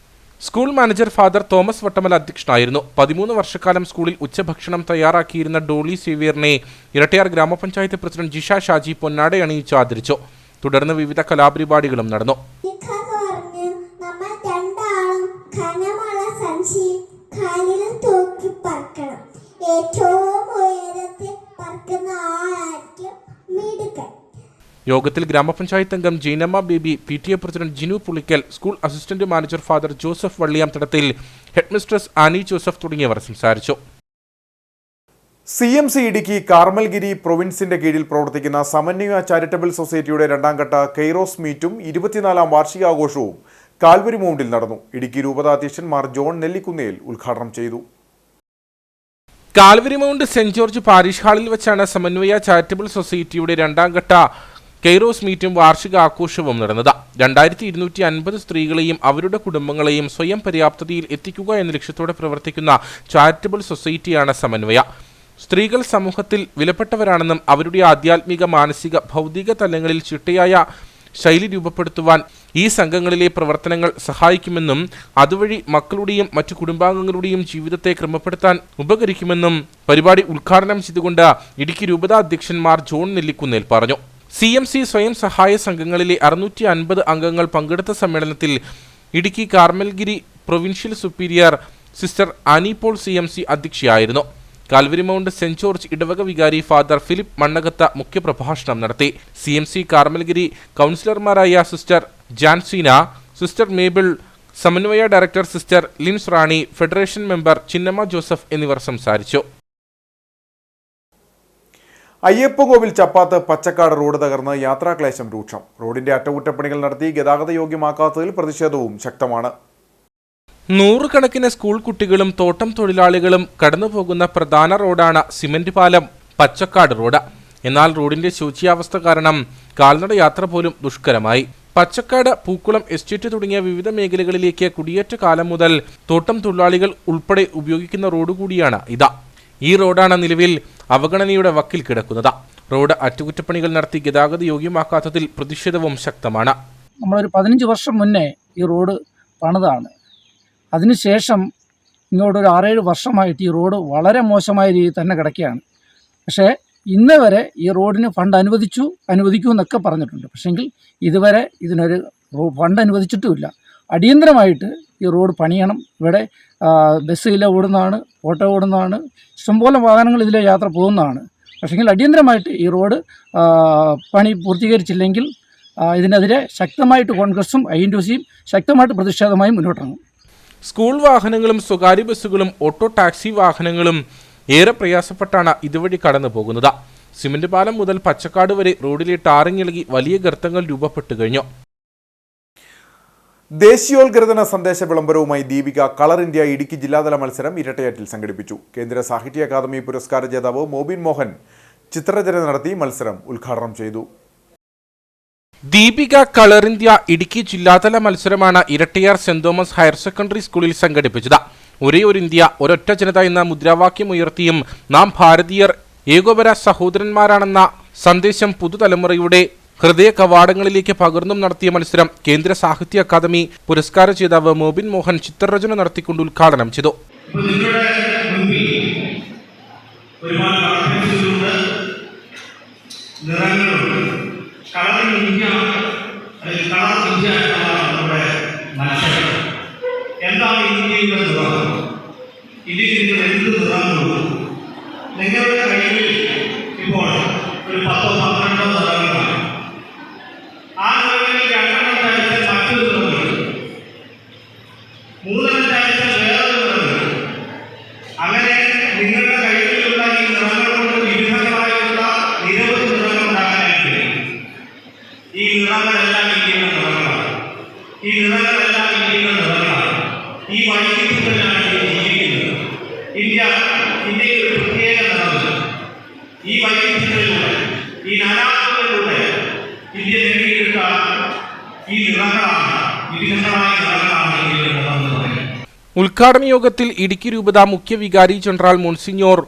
School manager father Thomas Vattamala അധ്യക്ഷനായിരുന്നു. 13 വർഷക്കാലം സ്കൂളിൽ ഉച്ചഭക്ഷണം തയ്യാറാക്കിയിരുന്ന ഡോളി സേവ്യറിനെ ഇരട്ടയാർ ഗ്രാമപഞ്ചായത്ത് പ്രസിഡന്റ് ജിഷ ഷാജി പൊന്നാട അണിയിച്ച് ആദരിച്ചു. തുടർന്ന് വിവിധ കലാപരിപാടികളും നടന്നു. യോഗത്തിൽ ഗ്രാമപഞ്ചായത്ത് അംഗം Jeenamma Baby, PTA president Jinu Pulickal, school assistant manager Father Joseph Valliyamthadathil, headmistress Annie Joseph തുടങ്ങിയവർ സംസാരിച്ചു. CMC ഇടുക്കി കാർമൽഗിരി പ്രൊവിൻസിന്റെ കീഴിൽ പ്രവർത്തിക്കുന്ന സമന്വയ ചാരിറ്റബിൾ സൊസൈറ്റിയുടെ 2ാം ഘട്ട കെയ്റോസ് മീറ്റും 24ാം വാർഷികാഘോഷവും കാൽവരി മൗണ്ടിൽ നടന്നു. ഇടുക്കി രൂപതാധ്യക്ഷൻ മാർ ജോൺ നെല്ലിക്കുന്നേൽ ഉദ്ഘാടനം ചെയ്തു. Calvary Mount Saint George parish ഹാളിൽ വെച്ചാണ് സമന്വയ ചാരിറ്റബിൾ സൊസൈറ്റിയുടെ 2ാം ഘട്ട കെയ്റോസ് മീറ്റും വാർഷിക ആഘോഷവും നടന്നത്. 2250 സ്ത്രീകളെയും അവരുടെ കുടുംബങ്ങളെയും സ്വയം പര്യാപ്തതയിൽ എത്തിക്കുക എന്ന ലക്ഷ്യത്തോടെ പ്രവർത്തിക്കുന്ന ചാരിറ്റബിൾ സൊസൈറ്റിയാണ് സമന്വയ. സ്ത്രീകൾ സമൂഹത്തിൽ വിലപ്പെട്ടവരാണെന്നും അവരുടെ ആധ്യാത്മിക, മാനസിക, ഭൗതിക തലങ്ങളിൽ ചിട്ടയായ ശൈലി രൂപപ്പെടുത്തുവാൻ ഈ സംഘങ്ങളിലെ പ്രവർത്തനങ്ങൾ സഹായിക്കുമെന്നും അതുവഴി മക്കളുടെയും മറ്റു കുടുംബാംഗങ്ങളുടെയും ജീവിതത്തെ ക്രമപ്പെടുത്താൻ ഉപകരിക്കുമെന്നും പരിപാടി ഉദ്ഘാടനം ചെയ്തുകൊണ്ട് ഇടുക്കി രൂപതാ അധ്യക്ഷൻ മാർ ജോൺ നെല്ലിക്കുന്നേൽ പറഞ്ഞു. CMC സ്വയം സഹായ സംഘങ്ങളിലെ 650 അംഗങ്ങൾ പങ്കെടുത്ത സമ്മേളനത്തിൽ Idukki Carmelgiri provincial superior Sister Annie Paul CMC അധ്യക്ഷയായിരുന്നു. കാൽവരി മൗണ്ട് സെന്റ് ജോർജ് ഇടവക വികാരി ഫാദർ ഫിലിപ്പ് മണ്ണകത്ത മുഖ്യപ്രഭാഷണം നടത്തി. CMC കാർമൽഗിരി കൗൺസിലർമാരായ Sister Jancina, Sister Mabel, Samanwaya director Sister Lins Rani, federation member Chinnamma Joseph എന്നിവർ സംസാരിച്ചു. അയ്യപ്പൻകോവിൽ ചപ്പാത്ത് പച്ചക്കാട് റോഡ് തകർന്ന് യാത്രാക്ലേശം രൂക്ഷം. റോഡിന്റെ അറ്റകുറ്റപ്പണികൾ നടത്തി ഗതാഗത യോഗ്യമാക്കാത്തതിൽ പ്രതിഷേധവും ശക്തമാണ്. 100 കണക്കിന് സ്കൂൾ കുട്ടികളും തോട്ടം തൊഴിലാളികളും കടന്നുപോകുന്ന പ്രധാന റോഡാണ് സിമന്റ് പാലം പച്ചക്കാട് റോഡ്. എന്നാൽ റോഡിന്റെ ശോച്യാവസ്ഥ കാരണം കാൽനട യാത്ര പോലും ദുഷ്കരമായി. പച്ചക്കാട്, പൂക്കുളം എസ്റ്റേറ്റ് തുടങ്ങിയ വിവിധ മേഖലകളിലേക്ക് കുടിയേറ്റ കാലം മുതൽ തോട്ടം തൊഴിലാളികൾ ഉൾപ്പെടെ ഉപയോഗിക്കുന്ന റോഡ് കൂടിയാണ് ഇത്. ഈ റോഡാണ് നിലവിൽ അവഗണനയുടെ വക്കിൽ കിടക്കുന്നത്. റോഡ് അറ്റകുറ്റപ്പണികൾ നടത്തി ഗതാഗത യോഗ്യമാക്കാത്തതിൽ പ്രതിഷേധവും ശക്തമാണ്. നമ്മളൊരു 15 വർഷം മുന്നേ ഈ റോഡ് പണിതാണ്. അതിനുശേഷം ഇങ്ങോട്ടൊരു 6-7 വർഷമായിട്ട് ഈ റോഡ് വളരെ മോശമായ രീതിയിൽ തന്നെ കിടക്കുകയാണ്. പക്ഷേ ഇന്ന് വരെ ഈ റോഡിന് ഫണ്ട് അനുവദിക്കൂ എന്നൊക്കെ പറഞ്ഞിട്ടുണ്ട്. പക്ഷേങ്കിൽ ഇതുവരെ ഇതിനൊരു ഫണ്ട് അനുവദിച്ചിട്ടുമില്ല. അടിയന്തരമായിട്ട് ഈ റോഡ് പണിയണം. ഇവിടെ ബസ്സിലെ ഓടുന്നതാണ്, ഓട്ടോ ഓടുന്നതാണ്, ഇഷ്ടംപോലെ വാഹനങ്ങൾ ഇതിലെ യാത്ര പോകുന്നതാണ്. പക്ഷേങ്കിൽ അടിയന്തരമായിട്ട് ഈ റോഡ് പണി പൂർത്തീകരിച്ചില്ലെങ്കിൽ ഇതിനെതിരെ ശക്തമായിട്ട് കോൺഗ്രസും INTUCയും ശക്തമായിട്ട് പ്രതിഷേധമായി മുന്നോട്ടിറങ്ങും. സ്കൂൾ വാഹനങ്ങളും സ്വകാര്യ ബസ്സുകളും ഓട്ടോ ടാക്സി വാഹനങ്ങളും ഏറെ പ്രയാസപ്പെട്ടാണ് ഇതുവഴി കടന്നു പോകുന്നത്. സിമന്റ് പാലം മുതൽ പച്ചക്കാട് വരെ റോഡിലെ ടാറിങ്ങിളകി വലിയ ഗർത്തങ്ങൾ രൂപപ്പെട്ടു കഴിഞ്ഞു. ദേശീയോദ്ഗ്രഥന സന്ദേശ വിളംബരവുമായി ദീപിക കളർ ഇന്ത്യ ഇടുക്കി ജില്ലാതല മത്സരം ഇരട്ടയാറ്റിൽ സംഘടിപ്പിച്ചു. കേന്ദ്ര സാഹിത്യ അക്കാദമി പുരസ്കാര ജേതാവ് മോബിൻ മോഹൻ ചിത്രരചന നടത്തി മത്സരം ഉദ്ഘാടനം ചെയ്തു. ദീപിക കളർ ഇന്ത്യ ഇടുക്കി ജില്ലാതല മത്സരമാണ് Irattayar saint Thomas higher secondary സ്കൂളിൽ സംഘടിപ്പിച്ചത്. ഒരേ ഒരു ഇന്ത്യ, ഒരൊറ്റ ജനത എന്ന മുദ്രാവാക്യം ഉയർത്തിയും നാം ഭാരതീയർ ഏകോപര സഹോദരന്മാരാണെന്ന സന്ദേശം പുതുതലമുറയുടെ ഹൃദയ കവാടങ്ങളിലേക്ക് പകർന്നും നടത്തിയ മത്സരം കേന്ദ്ര സാഹിത്യ അക്കാദമി പുരസ്കാര ജേതാവ് മോബിൻ മോഹൻ ചിത്രരചന നടത്തിക്കൊണ്ട് ഉദ്ഘാടനം ചെയ്തു. എന്താണ് ഇന്ത്യയുടെ നിറം? ഇന്ത്യയിൽ എന്ത് നിറങ്ങളുള്ളൂ? നിങ്ങളുടെ കയ്യിൽ ഇപ്പോൾ ഒരു 10-12 നിറങ്ങളാണ്. ആ നിറങ്ങളിൽ 2 ചായച്ചാൽ മറ്റൊരു നിറങ്ങൾ, 3 ചായച്ചാൽ വേറൊരു നിറങ്ങൾ. അങ്ങനെ നിങ്ങളുടെ കയ്യിലുള്ള ഈ നിറങ്ങൾ കൊണ്ട് വിവിധങ്ങളായുള്ള നിരവധി നിറങ്ങൾ ഉണ്ടാക്കാനായിട്ട് ഈ നിറങ്ങളെല്ലാം ഇന്ത്യയുടെ നിറങ്ങളാണ്. ഈ ഇന്ത്യയിൽ ഒരു പ്രത്യേക നിറമുണ്ട്. ഈ വൈവിധ്യങ്ങളിലൂടെ, ഈ നാനാത്വങ്ങളിലൂടെ ഇന്ത്യ നേടിയെടുത്ത ഈ നിറങ്ങളാണ്, വിവിധങ്ങളായ നിറങ്ങളാണ് ഇന്ത്യയുടെ നിറം എന്ന് പറയുന്നത്. ഉദ്ഘാടന യോഗത്തിൽ ഇടുക്കി രൂപത മുഖ്യ വികാരി ജനറൽ മോൺസിഞ്ഞോർ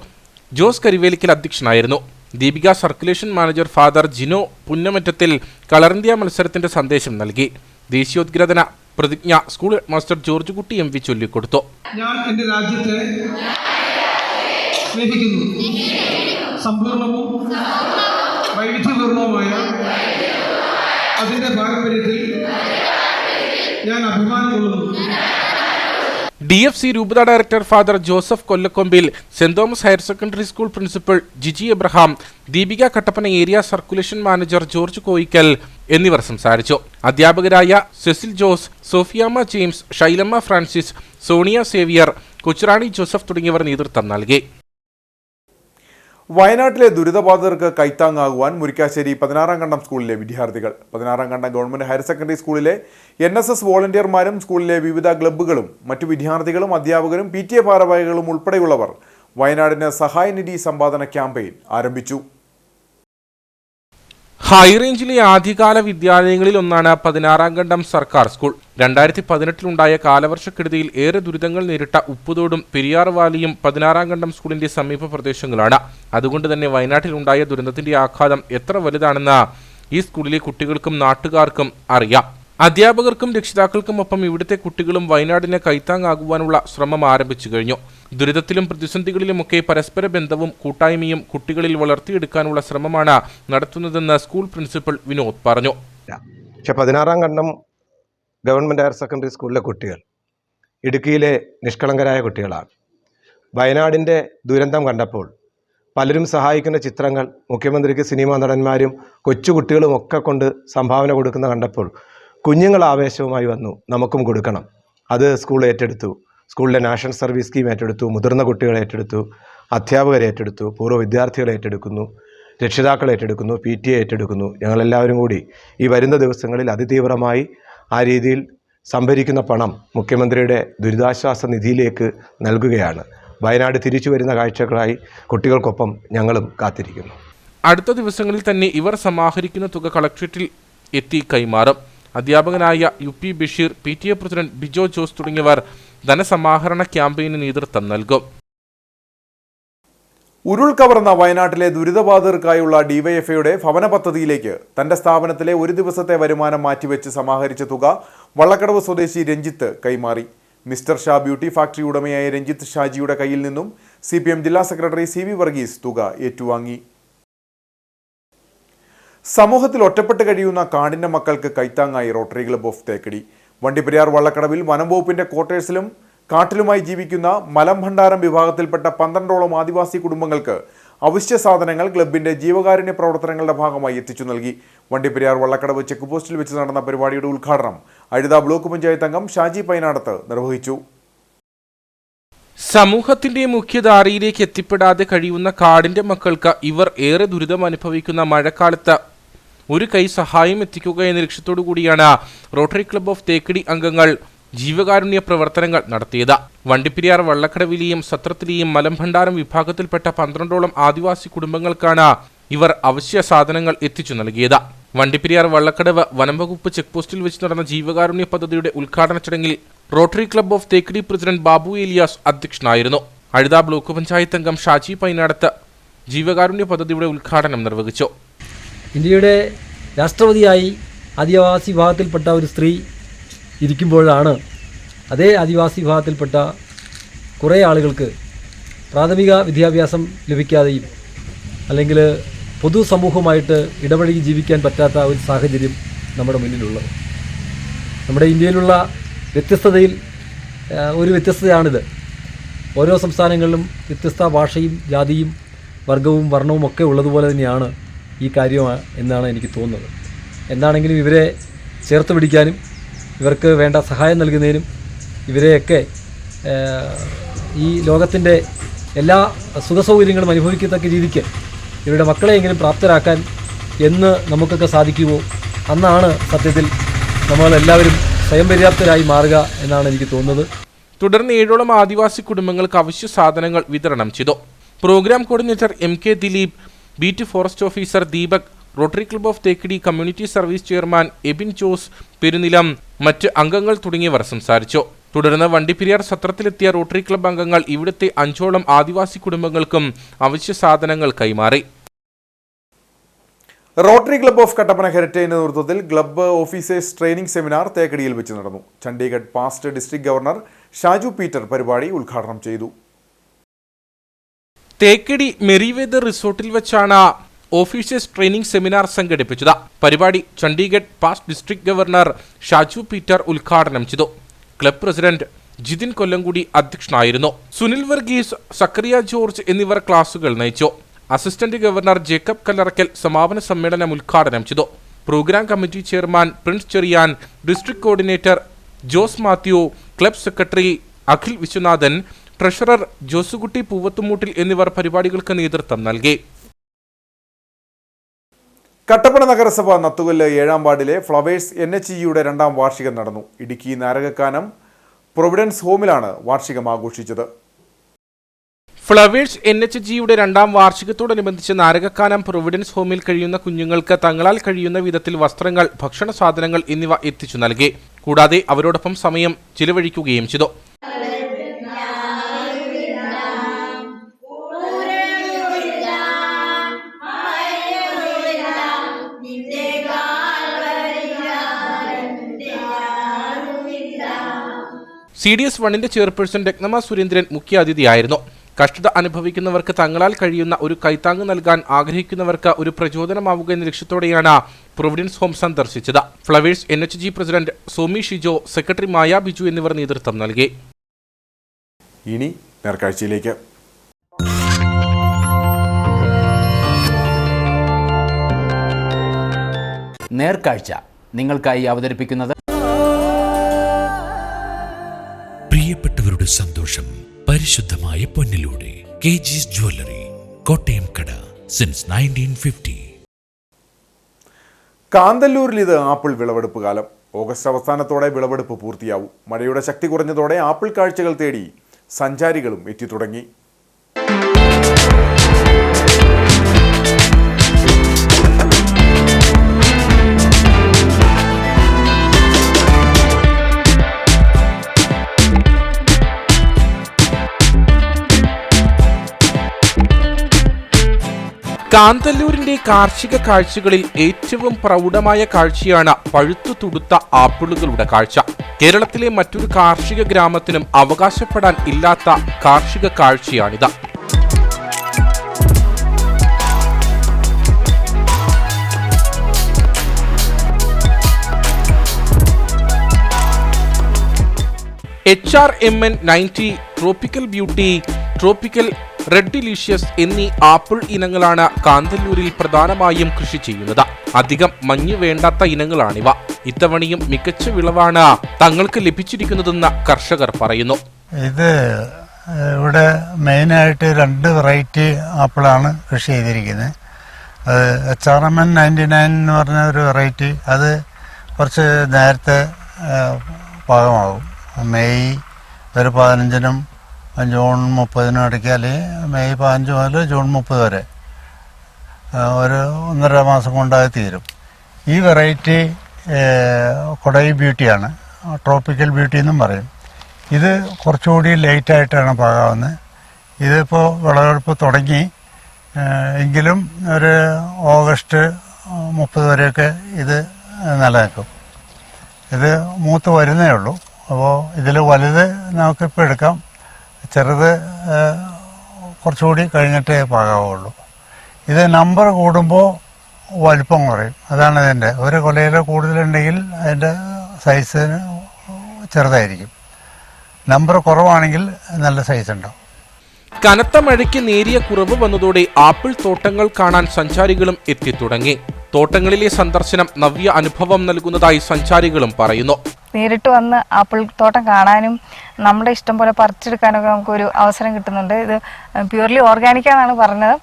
ജോസ് കരിവേലിക്കൽ അധ്യക്ഷനായിരുന്നു. Deepika circulation manager Father Jino Punnamattathil colour India മത്സരത്തിന്റെ സന്ദേശം നൽകി. ദേശീയോദ്ഗ്രഥന പ്രതിജ്ഞ school master George Kutty MV. ചൊല്ലിക്കൊടുത്തു. ഞാൻ എൻ്റെ രാജ്യത്തെ സ്നേഹിക്കുന്നു. സമ്പൂർണവും വൈവിധ്യപൂർണവുമായ അതിൻ്റെ പാരമ്പര്യത്തിൽ ഞാൻ അഭിമാനം കൊള്ളുന്നു. DFC രൂപത director Father Joseph Kollakombil, Saint Thomas higher secondary school principal Jiji Abraham, Deepika Kattappana area circulation manager George Koickal എന്നിവർ സംസാരിച്ചു. അധ്യാപകരായ Cecil Jose, Sophiyamma James, Shylamma Francis, Sonia Xavier, Kochurani Joseph തുടങ്ങിയവർ നേതൃത്വം നൽകി. വയനാട്ടിലെ ദുരിതബാധിതർക്ക് കൈത്താങ്ങാകുവാൻ മുരിക്കാശ്ശേരി 16-ാം കണ്ടം സ്കൂളിലെ വിദ്യാർത്ഥികൾ. 16-ാം കണ്ടം ഗവൺമെന്റ് ഹയർ സെക്കൻഡറി സ്കൂളിലെ NSS വോളണ്ടിയർമാരും സ്കൂളിലെ വിവിധ ക്ലബ്ബുകളും മറ്റു വിദ്യാർത്ഥികളും അധ്യാപകരും PTA ഭാരവാഹികളും ഉൾപ്പെടെയുള്ളവർ വയനാടിന് സഹായനിധി സമ്പാദന ക്യാമ്പയിൻ ആരംഭിച്ചു. ഹൈറേഞ്ചിലെ ആദ്യകാല വിദ്യാലയങ്ങളിൽ ഒന്നാണ് 16-ാം കണ്ടം സർക്കാർ സ്കൂൾ. 2018-ലുണ്ടായ കാലവർഷക്കെടുതിയിൽ ഏറെ ദുരിതങ്ങൾ നേരിട്ട ഉപ്പുതോടും പെരിയാർ വാലിയും 16-ാം കണ്ടം സ്കൂളിന്റെ സമീപ പ്രദേശങ്ങളാണ്. അതുകൊണ്ട് തന്നെ വയനാട്ടിലുണ്ടായ ദുരന്തത്തിന്റെ ആഘാതം എത്ര വലുതാണെന്ന് ഈ സ്കൂളിലെ കുട്ടികൾക്കും നാട്ടുകാർക്കും അറിയാം. അധ്യാപകർക്കും രക്ഷിതാക്കൾക്കുമൊപ്പം ഇവിടുത്തെ കുട്ടികളും വയനാടിന് കൈത്താങ്ങാകുവാനുള്ള ശ്രമം ആരംഭിച്ചു കഴിഞ്ഞു. ദുരിതത്തിലും പ്രതിസന്ധികളിലുമൊക്കെ പരസ്പര ബന്ധവും കൂട്ടായ്മയും കുട്ടികളിൽ വളർത്തിയെടുക്കാനുള്ള ശ്രമമാണ് നടത്തുന്നതെന്ന് സ്കൂൾ പ്രിൻസിപ്പൽ വിനോദ് പറഞ്ഞു. പക്ഷെ 16-ാം കണ്ടം ഗവൺമെൻറ് ഹയർ സെക്കൻഡറി സ്കൂളിലെ കുട്ടികൾ ഇടുക്കിയിലെ നിഷ്കളങ്കരായ കുട്ടികളാണ്. വയനാടിൻ്റെ ദുരന്തം കണ്ടപ്പോൾ പലരും സഹായിക്കുന്ന ചിത്രങ്ങൾ മുഖ്യമന്ത്രിക്ക് സിനിമാ നടന്മാരും കൊച്ചുകുട്ടികളും ഒക്കെ കൊണ്ട് സംഭാവന കൊടുക്കുന്ന കണ്ടപ്പോൾ കുഞ്ഞുങ്ങൾ ആവേശവുമായി വന്നു, നമുക്കും കൊടുക്കണം. അത് സ്കൂൾ ഏറ്റെടുത്തു. സ്കൂളിലെ നാഷണൽ സർവീസ് സ്കീം ഏറ്റെടുത്തു, മുതിർന്ന കുട്ടികളെ ഏറ്റെടുത്തു, അധ്യാപകരെ ഏറ്റെടുത്തു, പൂർവ്വ വിദ്യാർത്ഥികളെ ഏറ്റെടുക്കുന്നു, രക്ഷിതാക്കളെ ഏറ്റെടുക്കുന്നു, PTA ഏറ്റെടുക്കുന്നു. ഞങ്ങളെല്ലാവരും കൂടി ഈ വരുന്ന ദിവസങ്ങളിൽ അതിതീവ്രമായി ആ രീതിയിൽ സംഭരിക്കുന്ന പണം മുഖ്യമന്ത്രിയുടെ ദുരിതാശ്വാസ നിധിയിലേക്ക് നൽകുകയാണ്. വയനാട് തിരിച്ചു വരുന്ന കാഴ്ചകളായി കുട്ടികൾക്കൊപ്പം ഞങ്ങളും കാത്തിരിക്കുന്നു. അടുത്ത ദിവസങ്ങളിൽ തന്നെ ഇവർ സമാഹരിക്കുന്ന തുക കളക്ട്രേറ്റിൽ എത്തി കൈമാറും. അധ്യാപകനായ UP Basheer, PTA president Bijo Jose തുടങ്ങിയവർ ധനസമാഹരണ ക്യാമ്പയിന് നേതൃത്വം നൽകും. ഉരുൾ കവർന്ന വയനാട്ടിലെ ദുരിതബാധിതർക്കായുള്ള DYFIയുടെ ഭവന പദ്ധതിയിലേക്ക് തന്റെ സ്ഥാപനത്തിലെ ഒരു ദിവസത്തെ വരുമാനം മാറ്റിവെച്ച് സമാഹരിച്ച തുക വള്ളക്കടവ് സ്വദേശി രഞ്ജിത്ത് കൈമാറി. മിസ്റ്റർ ഷാ ബ്യൂട്ടി ഫാക്ടറി ഉടമയായ രഞ്ജിത്ത് ഷാജിയുടെ കയ്യിൽ നിന്നും CPM ജില്ലാ സെക്രട്ടറി CV വർഗീസ് തുക ഏറ്റുവാങ്ങി. സമൂഹത്തിൽ ഒറ്റപ്പെട്ട് കഴിയുന്ന കാടിന്റെ മക്കൾക്ക് കൈത്താങ്ങായി Rotary club of Thekkady. Vandiperiyar വള്ളക്കടവിൽ വനം വകുപ്പിന്റെ ക്വാർട്ടേഴ്സിലും കാട്ടിലുമായി ജീവിക്കുന്ന മലംഭണ്ഡാരം വിഭാഗത്തിൽപ്പെട്ട 12ഓളം ആദിവാസി കുടുംബങ്ങൾക്ക് അവശ്യ സാധനങ്ങൾ ക്ലബിന്റെ ജീവകാരുണ്യ പ്രവർത്തനങ്ങളുടെ ഭാഗമായി എത്തിച്ചു നൽകി. വണ്ടിപ്പെരിയാർ വള്ളക്കടവ് ചെക്ക് പോസ്റ്റിൽ വെച്ച് നടന്ന പരിപാടിയുടെ ഉദ്ഘാടനം അഴുത ബ്ലോക്ക് പഞ്ചായത്ത് അംഗം ഷാജി പൈനാടത്ത് നിർവഹിച്ചു. സമൂഹത്തിന്റെ മുഖ്യധാരയിലേക്ക് എത്തിപ്പെടാതെ കഴിയുന്ന കാടിന്റെ മക്കൾക്ക് ഇവർ ഏറെ ദുരിതം അനുഭവിക്കുന്ന മഴക്കാലത്ത് ഒരു കൈ സഹായം എത്തിക്കുക എന്ന ലക്ഷ്യത്തോടു കൂടിയാണ് റോട്ടറി ക്ലബ്ബ് ഓഫ് തേക്കടി അംഗങ്ങൾ ജീവകാരുണ്യ പ്രവർത്തനങ്ങൾ നടത്തിയത്. വണ്ടിപ്പെരിയാർ വള്ളക്കടവിലെയും സത്രത്തിലെയും മലംഭണ്ഡാരം വിഭാഗത്തിൽപ്പെട്ട 12ഓളം ആദിവാസി കുടുംബങ്ങൾക്കാണ് ഇവർ അവശ്യ സാധനങ്ങൾ എത്തിച്ചു നൽകിയത്. വണ്ടിപ്പെരിയാർ വള്ളക്കടവ് വനം വകുപ്പ് ചെക്ക് പോസ്റ്റിൽ വെച്ച് നടന്ന ജീവകാരുണ്യ പദ്ധതിയുടെ ഉദ്ഘാടന ചടങ്ങിൽ rotary club of Thekkady president Babu Elias അധ്യക്ഷനായിരുന്നു. അഴുത ബ്ലോക്ക് പഞ്ചായത്ത് അംഗം ഷാജി പൈനാടത്ത് ജീവകാരുണ്യ പദ്ധതിയുടെ ഉദ്ഘാടനം നിർവഹിച്ചു. ഇന്ത്യയുടെ രാഷ്ട്രപതിയായി ആദിവാസി വിഭാഗത്തിൽപ്പെട്ട ഒരു സ്ത്രീ ഇരിക്കുമ്പോഴാണ് അതേ ആദിവാസി വിഭാഗത്തിൽപ്പെട്ട കുറേ ആളുകൾക്ക് പ്രാഥമിക വിദ്യാഭ്യാസം ലഭിക്കാതെയും അല്ലെങ്കിൽ പൊതുസമൂഹവുമായിട്ട് ഇടപഴകി ജീവിക്കാൻ പറ്റാത്ത ഒരു സാഹചര്യം നമ്മുടെ മുന്നിലുള്ളത്. നമ്മുടെ ഇന്ത്യയിലുള്ള വ്യത്യസ്തതയിൽ ഒരു വ്യത്യസ്തതയാണിത്. ഓരോ സംസ്ഥാനങ്ങളിലും വ്യത്യസ്ത ഭാഷയും ജാതിയും വർഗവും വർണ്ണവും ഒക്കെ ഉള്ളതുപോലെ തന്നെയാണ് ഈ കാര്യം എന്നാണ് എനിക്ക് തോന്നുന്നത്. എന്താണെങ്കിലും ഇവരെ ചേർത്ത് പിടിക്കാനും ഇവർക്ക് വേണ്ട സഹായം നൽകുന്നതിനും ഇവരെയൊക്കെ ഈ ലോകത്തിൻ്റെ എല്ലാ സുഖസൗകര്യങ്ങളും അനുഭവിക്കത്തക്ക രീതിക്ക് ഇവരുടെ മക്കളെയെങ്കിലും പ്രാപ്തരാക്കാൻ എന്ന് നമുക്കൊക്കെ സാധിക്കുമോ അന്നാണ് സത്യത്തിൽ നമ്മളെല്ലാവരും സ്വയം പര്യാപ്തരായി മാറുക എന്നാണ് എനിക്ക് തോന്നുന്നത്. തുടർന്ന് 7ഓളം ആദിവാസി കുടുംബങ്ങൾക്ക് അവശ്യ സാധനങ്ങൾ വിതരണം ചെയ്തു. Programme coordinator MK Dileep, beat forest officer Deepak, Rotary club of Thekkady community service chairman Ebin Jose Perunilam, മറ്റ് അംഗങ്ങൾ തുടങ്ങിയവർ സംസാരിച്ചു. തുടർന്ന് വണ്ടിപ്പെരിയാർ സത്രത്തിലെത്തിയ റോട്ടറി ക്ലബ്ബ് അംഗങ്ങൾ ഇവിടുത്തെ 5ഓളം ആദിവാസി കുടുംബങ്ങൾക്കും അവശ്യ സാധനങ്ങൾ കൈമാറി. റോട്ടറി ക്ലബ്ബ് ഓഫ് കട്ടപ്പന ഹെറിറ്റേജിന്റെ നേതൃത്വത്തിൽ ക്ലബ്ബ് ഓഫീസേഴ്സ് ട്രെയിനിംഗ് സെമിനാർ തേക്കടിയിൽ വെച്ച് നടന്നു. Chandigarh past district governor Shaju Peter പരിപാടി ഉദ്ഘാടനം ചെയ്തു. തേക്കടി മെറിവെദർ റിസോർട്ടിൽ വെച്ചാണ് ഓഫീസേഴ്സ് ട്രെയിനിംഗ് സെമിനാർ സംഘടിപ്പിച്ചത്. പരിപാടി Chandigarh past district governor Shaju Peter ഉദ്ഘാടനം ചെയ്തു. ക്ലബ് പ്രസിഡന്റ് ജിതിൻ കൊല്ലംകുടി അധ്യക്ഷനായിരുന്നു. സുനിൽ വർഗീസ്, സക്കറിയ ജോർജ് എന്നിവർ ക്ലാസുകൾ നയിച്ചു. അസിസ്റ്റന്റ് ഗവർണർ ജേക്കബ് കല്ലറക്കൽ സമാപന സമ്മേളനം ഉദ്ഘാടനം ചെയ്തു. Programme committee chairman Prince Cherian, district coordinator Jose Mathew, club secretary Akhil Viswanathan, treasurer Josekutty Poovathumoottil എന്നിവർ പരിപാടികൾക്ക് നേതൃത്വം നൽകി. കട്ടപ്പന നഗരസഭ നത്തുകല്ല് 7ാം വാർഡിലെ ഫ്ലവേഴ്സ് NHEയുടെ 2ാം വാർഷികം നടന്നു. ഇടുക്കി നാരകക്കാനം പ്രൊവിഡൻസ് ഹോമിലാണ് വാർഷികം ആഘോഷിച്ചത്. ഫ്ലവേഴ്സ് NHEയുടെ 2ാം വാർഷികത്തോടനുബന്ധിച്ച് നാരകക്കാനം പ്രൊവിഡൻസ് ഹോമിൽ കഴിയുന്ന കുഞ്ഞുങ്ങൾക്ക് തങ്ങളാൽ കഴിയുന്ന വിധത്തിൽ വസ്ത്രങ്ങൾ, ഭക്ഷണ സാധനങ്ങൾ എന്നിവ എത്തിച്ചു നൽകി. കൂടാതെ അവരോടൊപ്പം സമയം ചിലവഴിക്കുകയും ചെയ്തു. CDS 1ന്റെ ചെയർപേഴ്സൺ രത്നമ്മ സുരേന്ദ്രൻ മുഖ്യാതിഥിയായിരുന്നു. കഷ്ടത അനുഭവിക്കുന്നവർക്ക് തങ്ങളാൽ കഴിയുന്ന ഒരു കൈത്താങ്ങ് നൽകാൻ ആഗ്രഹിക്കുന്നവർക്ക് ഒരു പ്രചോദനമാവുക എന്ന ലക്ഷ്യത്തോടെയാണ് പ്രൊവിഡൻസ് ഹോം സന്ദർശിച്ചത്. Flowers NHE president Somi Shijo, secretary Maya Biju എന്നിവർ നേതൃത്വം നൽകി. ഇനി നേർക്കാഴ്ചയിലേക്ക്. നേർക്കാഴ്ച നിങ്ങൾക്കായി അവതരിപ്പിക്കുന്നത് പ്രിയപ്പെട്ടവരുടെ സന്തോഷം പരിശുദ്ധമായ പൊന്നിലൂടെ KG's ജ്വല്ലറി, കോട്ടയം കട, സിൻസ് 1950. കാന്തല്ലൂരിൽ ഇത് ആപ്പിൾ വിളവെടുപ്പ് കാലം. ഓഗസ്റ്റ് അവസാനത്തോടെ വിളവെടുപ്പ് പൂർത്തിയാവും. മഴയുടെ ശക്തി കുറഞ്ഞതോടെ ആപ്പിൾ കാഴ്ചകൾ തേടി സഞ്ചാരികളും എത്തിത്തുടങ്ങി. കാന്തല്ലൂരിന്റെ കാർഷിക കാഴ്ചകളിൽ ഏറ്റവും പ്രൗഢമായ കാഴ്ചയാണ് പഴുത്തു തുടുത്ത ആപ്പിളുകളുടെ കാഴ്ച. കേരളത്തിലെ മറ്റൊരു കാർഷിക ഗ്രാമത്തിനും അവകാശപ്പെടാൻ ഇല്ലാത്ത കാർഷിക കാഴ്ചയാണിത്. HRMN 90, tropical beauty, tropical red delicious എന്നീ ആപ്പിൾ ഇനങ്ങളാണ് കാന്തല്ലൂരിൽ പ്രധാനമായും കൃഷി ചെയ്യുന്നത്. അധികം മഞ്ഞ് വേണ്ടാത്ത ഇനങ്ങളാണിവ. ഇത്തവണയും മികച്ച വിളവാണ് തങ്ങൾക്ക് ലഭിച്ചിരിക്കുന്നതെന്ന് കർഷകർ പറയുന്നു. ഇത് ഇവിടെ മെയിനായിട്ട് 2 വെറൈറ്റി ആപ്പിളാണ് കൃഷി ചെയ്തിരിക്കുന്നത്. അത് HRMN 99 എന്ന് പറഞ്ഞ ഒരു വെറൈറ്റി, അത് കുറച്ച് നേരത്തെ പാകമാകും. മെയ് ഒരു 15-നും ജൂൺ 30-നും ഇടയ്ക്ക്, അല്ലെങ്കിൽ മെയ് 15 മുതൽ ജൂൺ 30 വരെ ഒരു 1.5 മാസം കൊണ്ടത് തീരും. ഈ വെറൈറ്റി കൊടൈ ബ്യൂട്ടിയാണ്, ട്രോപ്പിക്കൽ ബ്യൂട്ടി എന്നും പറയും. ഇത് കുറച്ചുകൂടി ലേറ്റായിട്ടാണ് പാകാവുന്നത്. ഇതിപ്പോൾ വിളവെടുപ്പ് തുടങ്ങി എങ്കിലും ഒരു ഓഗസ്റ്റ് 30 വരെയൊക്കെ ഇത് നിലനിൽക്കും. ഇത് മൂത്ത് വരുന്നേ ഉള്ളൂ. അപ്പോൾ ഇതിൽ വലുത് നമുക്കിപ്പോൾ എടുക്കാം, ചെറുത് കുറച്ചുകൂടി കഴിഞ്ഞിട്ടേ പാകാവുള്ളൂ. ഇത് നമ്പർ കൂടുമ്പോൾ വലിപ്പം കുറയും. അതാണ് ഇതിൻ്റെ. ഒരു കൊലയിൽ കൂടുതലുണ്ടെങ്കിൽ അതിൻ്റെ സൈസിന് ചെറുതായിരിക്കും. നമ്പർ കുറവാണെങ്കിൽ നല്ല സൈസ് ഉണ്ടാവും. കനത്ത മഴയ്ക്ക് നേരിയ കുറവ് വന്നതോടെ ആപ്പിൾ തോട്ടങ്ങൾ കാണാൻ സഞ്ചാരികളും എത്തിത്തുടങ്ങി. തോട്ടങ്ങളിലെ സന്ദർശനം നവ്യ അനുഭവം നൽകുന്നതായി സഞ്ചാരികളും പറയുന്നു. നേരിട്ട് വന്ന് ആപ്പിൾ തോട്ടം കാണാനും നമ്മുടെ ഇഷ്ടം പോലെ പറിച്ചെടുക്കാനൊക്കെ നമുക്കൊരു അവസരം കിട്ടുന്നുണ്ട്. ഇത് പ്യൂർലി ഓർഗാനിക്കാണെന്നാണ് പറഞ്ഞത്.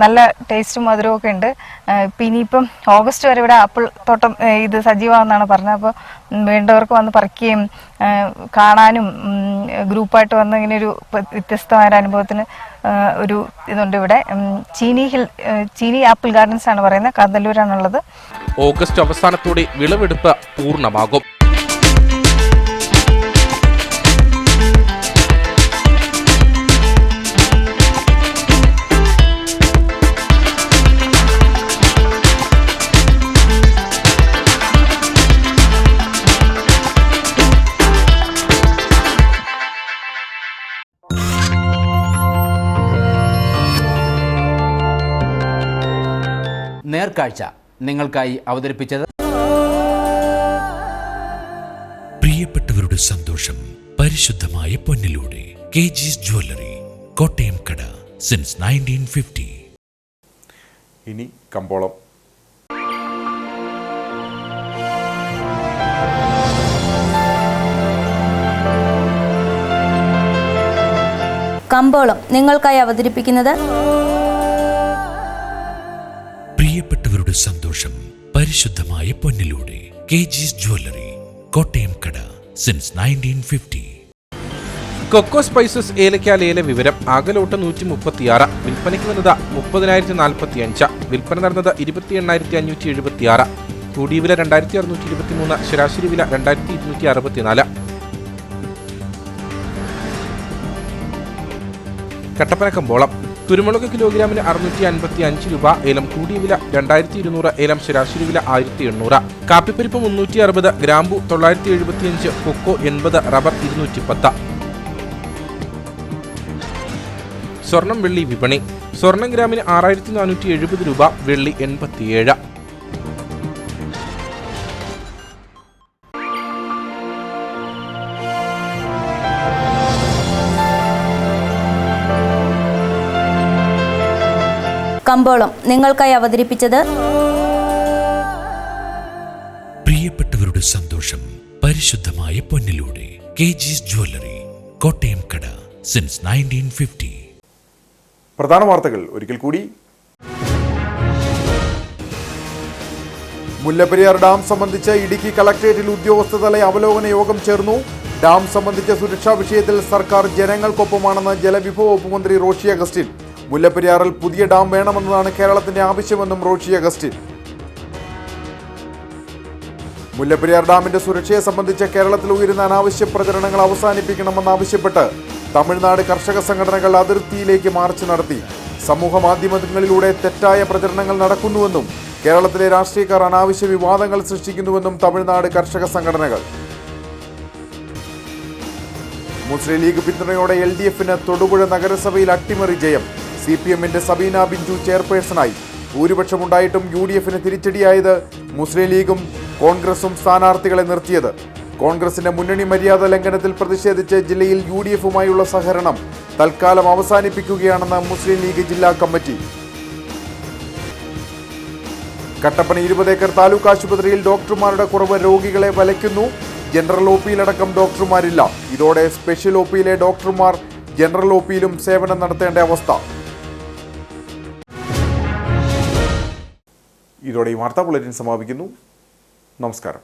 നല്ല ടേസ്റ്റും മധുരവും ഒക്കെ ഉണ്ട്. ഇനിയിപ്പം ഓഗസ്റ്റ് വരെ ഇവിടെ ആപ്പിൾ തോട്ടം ഇത് സജീവമാണെന്നാണ് പറഞ്ഞത്. അപ്പോൾ വേണ്ടവർക്ക് വന്ന് പറിക്കുകയും കാണാനും ഗ്രൂപ്പായിട്ട് വന്ന് ഇങ്ങനെ ഒരു വ്യത്യസ്തമായ അനുഭവത്തിന് ഒരു ഇതുണ്ട്. ഇവിടെ ചീനി ആപ്പിൾ ഗാർഡൻസ് ആണ് പറയുന്നത്, കാന്തല്ലൂരാണുള്ളത്. ഓഗസ്റ്റ് അവസാനത്തോടെ വിളവെടുപ്പ് പൂർണ്ണമാകും. നേർക്കാഴ്ച നിങ്ങൾക്കായി അവതരിപ്പിച്ചത് പ്രിയപ്പെട്ടവരുടെ സന്തോഷം പരിശുദ്ധമായ പൊന്നിലൂടെ കെജിസ് ജ്വല്ലറി, കോട്ടയം കട, സിൻസ് 1950. ഇനി കമ്പോളം. കമ്പോളം നിങ്ങൾക്കായി അവതരിപ്പിക്കുന്നത് പ്രിയപ്പെട്ടവരുടെ സന്തോഷം പരിശുദ്ധമായ പൊന്നിലൂടെ കെജിസ് ജ്വല്ലറി, കോട്ടയം കട, സിൻസ് 1950. കൊക്കോ സ്പൈസസ് ഏലക്ക ലേല വിവരം. ആകലോട്ട് 136, വിൽപ്പനയ്ക്ക് വന്നത് 30,045, വിൽപ്പന നടന്നത് 28,576, കൂടിയ വില 2,623, ശരാശരി വില 2,264. കട്ടപ്പന കമ്പോളം. കുരുമുളക് കിലോഗ്രാമിന് 655 രൂപ, ഏലം കൂടിയ വില 2,200, ഏലം ശരാശരി വില 1,800. കാപ്പിപ്പരിപ്പ് 360, ഗ്രാമ്പു 975, കൊക്കോ 80, റബ്ബർ 210. സ്വർണം വെള്ളി വിപണി. സ്വർണം ഗ്രാമിന് 6,470 രൂപ, വെള്ളി 87. കമ്പോളം നിങ്ങൾക്കായി അവതരിപ്പിച്ചത് പ്രിയപ്പെട്ടവരുടെ സന്തോഷം പരിശുദ്ധമായ പൊന്നിലൂടെ കെജിസ് ജ്വല്ലറി, കോട്ടയം കട, സിൻസ് 1950. പ്രധാന വാർത്തകൾ ഒരിക്കൽ കൂടി. മുല്ലപ്പെരിയാർ ഡാം സംബന്ധിച്ച് ഇടുക്കി കളക്ടറേറ്റിൽ ഉദ്യോഗസ്ഥതല അവലോകന യോഗം ചേർന്നു. ഡാം സംബന്ധിച്ച സുരക്ഷാ വിഷയത്തിൽ സർക്കാർ ജനങ്ങൾക്കൊപ്പമാണെന്ന് ജലവിഭവ വകുപ്പ് മന്ത്രി റോഷി അഗസ്റ്റിൻ. മുല്ലപ്പെരിയാറിൽ പുതിയ ഡാം വേണമെന്നതാണ് കേരളത്തിന്റെ ആവശ്യമെന്നും റോഷി അഗസ്റ്റിൻ. മുല്ലപ്പെരിയാർ ഡാമിന്റെ സുരക്ഷയെ സംബന്ധിച്ച് കേരളത്തിൽ ഉയരുന്ന അനാവശ്യ പ്രചരണങ്ങൾ അവസാനിപ്പിക്കണമെന്നാവശ്യപ്പെട്ട് തമിഴ്നാട് കർഷക സംഘടനകൾ അതിർത്തിയിലേക്ക് മാർച്ച് നടത്തി. സമൂഹ മാധ്യമങ്ങളിലൂടെ തെറ്റായ പ്രചരണങ്ങൾ നടക്കുന്നുവെന്നും കേരളത്തിലെ രാഷ്ട്രീയക്കാർ അനാവശ്യ വിവാദങ്ങൾ സൃഷ്ടിക്കുന്നുവെന്നും തമിഴ്നാട് കർഷക സംഘടനകൾ. മുസ്ലിം ലീഗ് പിന്തുണയോടെ LDFന് തൊടുപുഴ നഗരസഭയിൽ അട്ടിമറി ജയം. CPMന്റെ സബീന ബിഞ്ചു ചെയർപേഴ്സണായി. ഭൂരിപക്ഷമുണ്ടായിട്ടും UDFന് തിരിച്ചടിയായത് മുസ്ലിം ലീഗും കോൺഗ്രസും സ്ഥാനാർത്ഥികളെ നിർത്തിയത്. കോൺഗ്രസിന്റെ മുന്നണി മര്യാദ ലംഘനത്തിൽ പ്രതിഷേധിച്ച് ജില്ലയിൽ UDFുമായുള്ള സഹകരണം തൽക്കാലം അവസാനിപ്പിക്കുകയാണെന്ന് മുസ്ലിം ലീഗ് ജില്ലാ കമ്മിറ്റി. കട്ടപ്പന 20 ഏക്കർ താലൂക്ക് ആശുപത്രിയിൽ ഡോക്ടർമാരുടെ കുറവ് രോഗികളെ വലയ്ക്കുന്നു. ജനറൽ OPയിലടക്കം ഡോക്ടർമാരില്ല. ഇതോടെ സ്പെഷ്യൽ OPയിലെ ഡോക്ടർമാർ ജനറൽ OPയിലും സേവനം നടത്തേണ്ട അവസ്ഥ. ഇതോടെ ഈ വാർത്താ ബുള്ളറ്റിൻ സമാപിക്കുന്നു. നമസ്കാരം.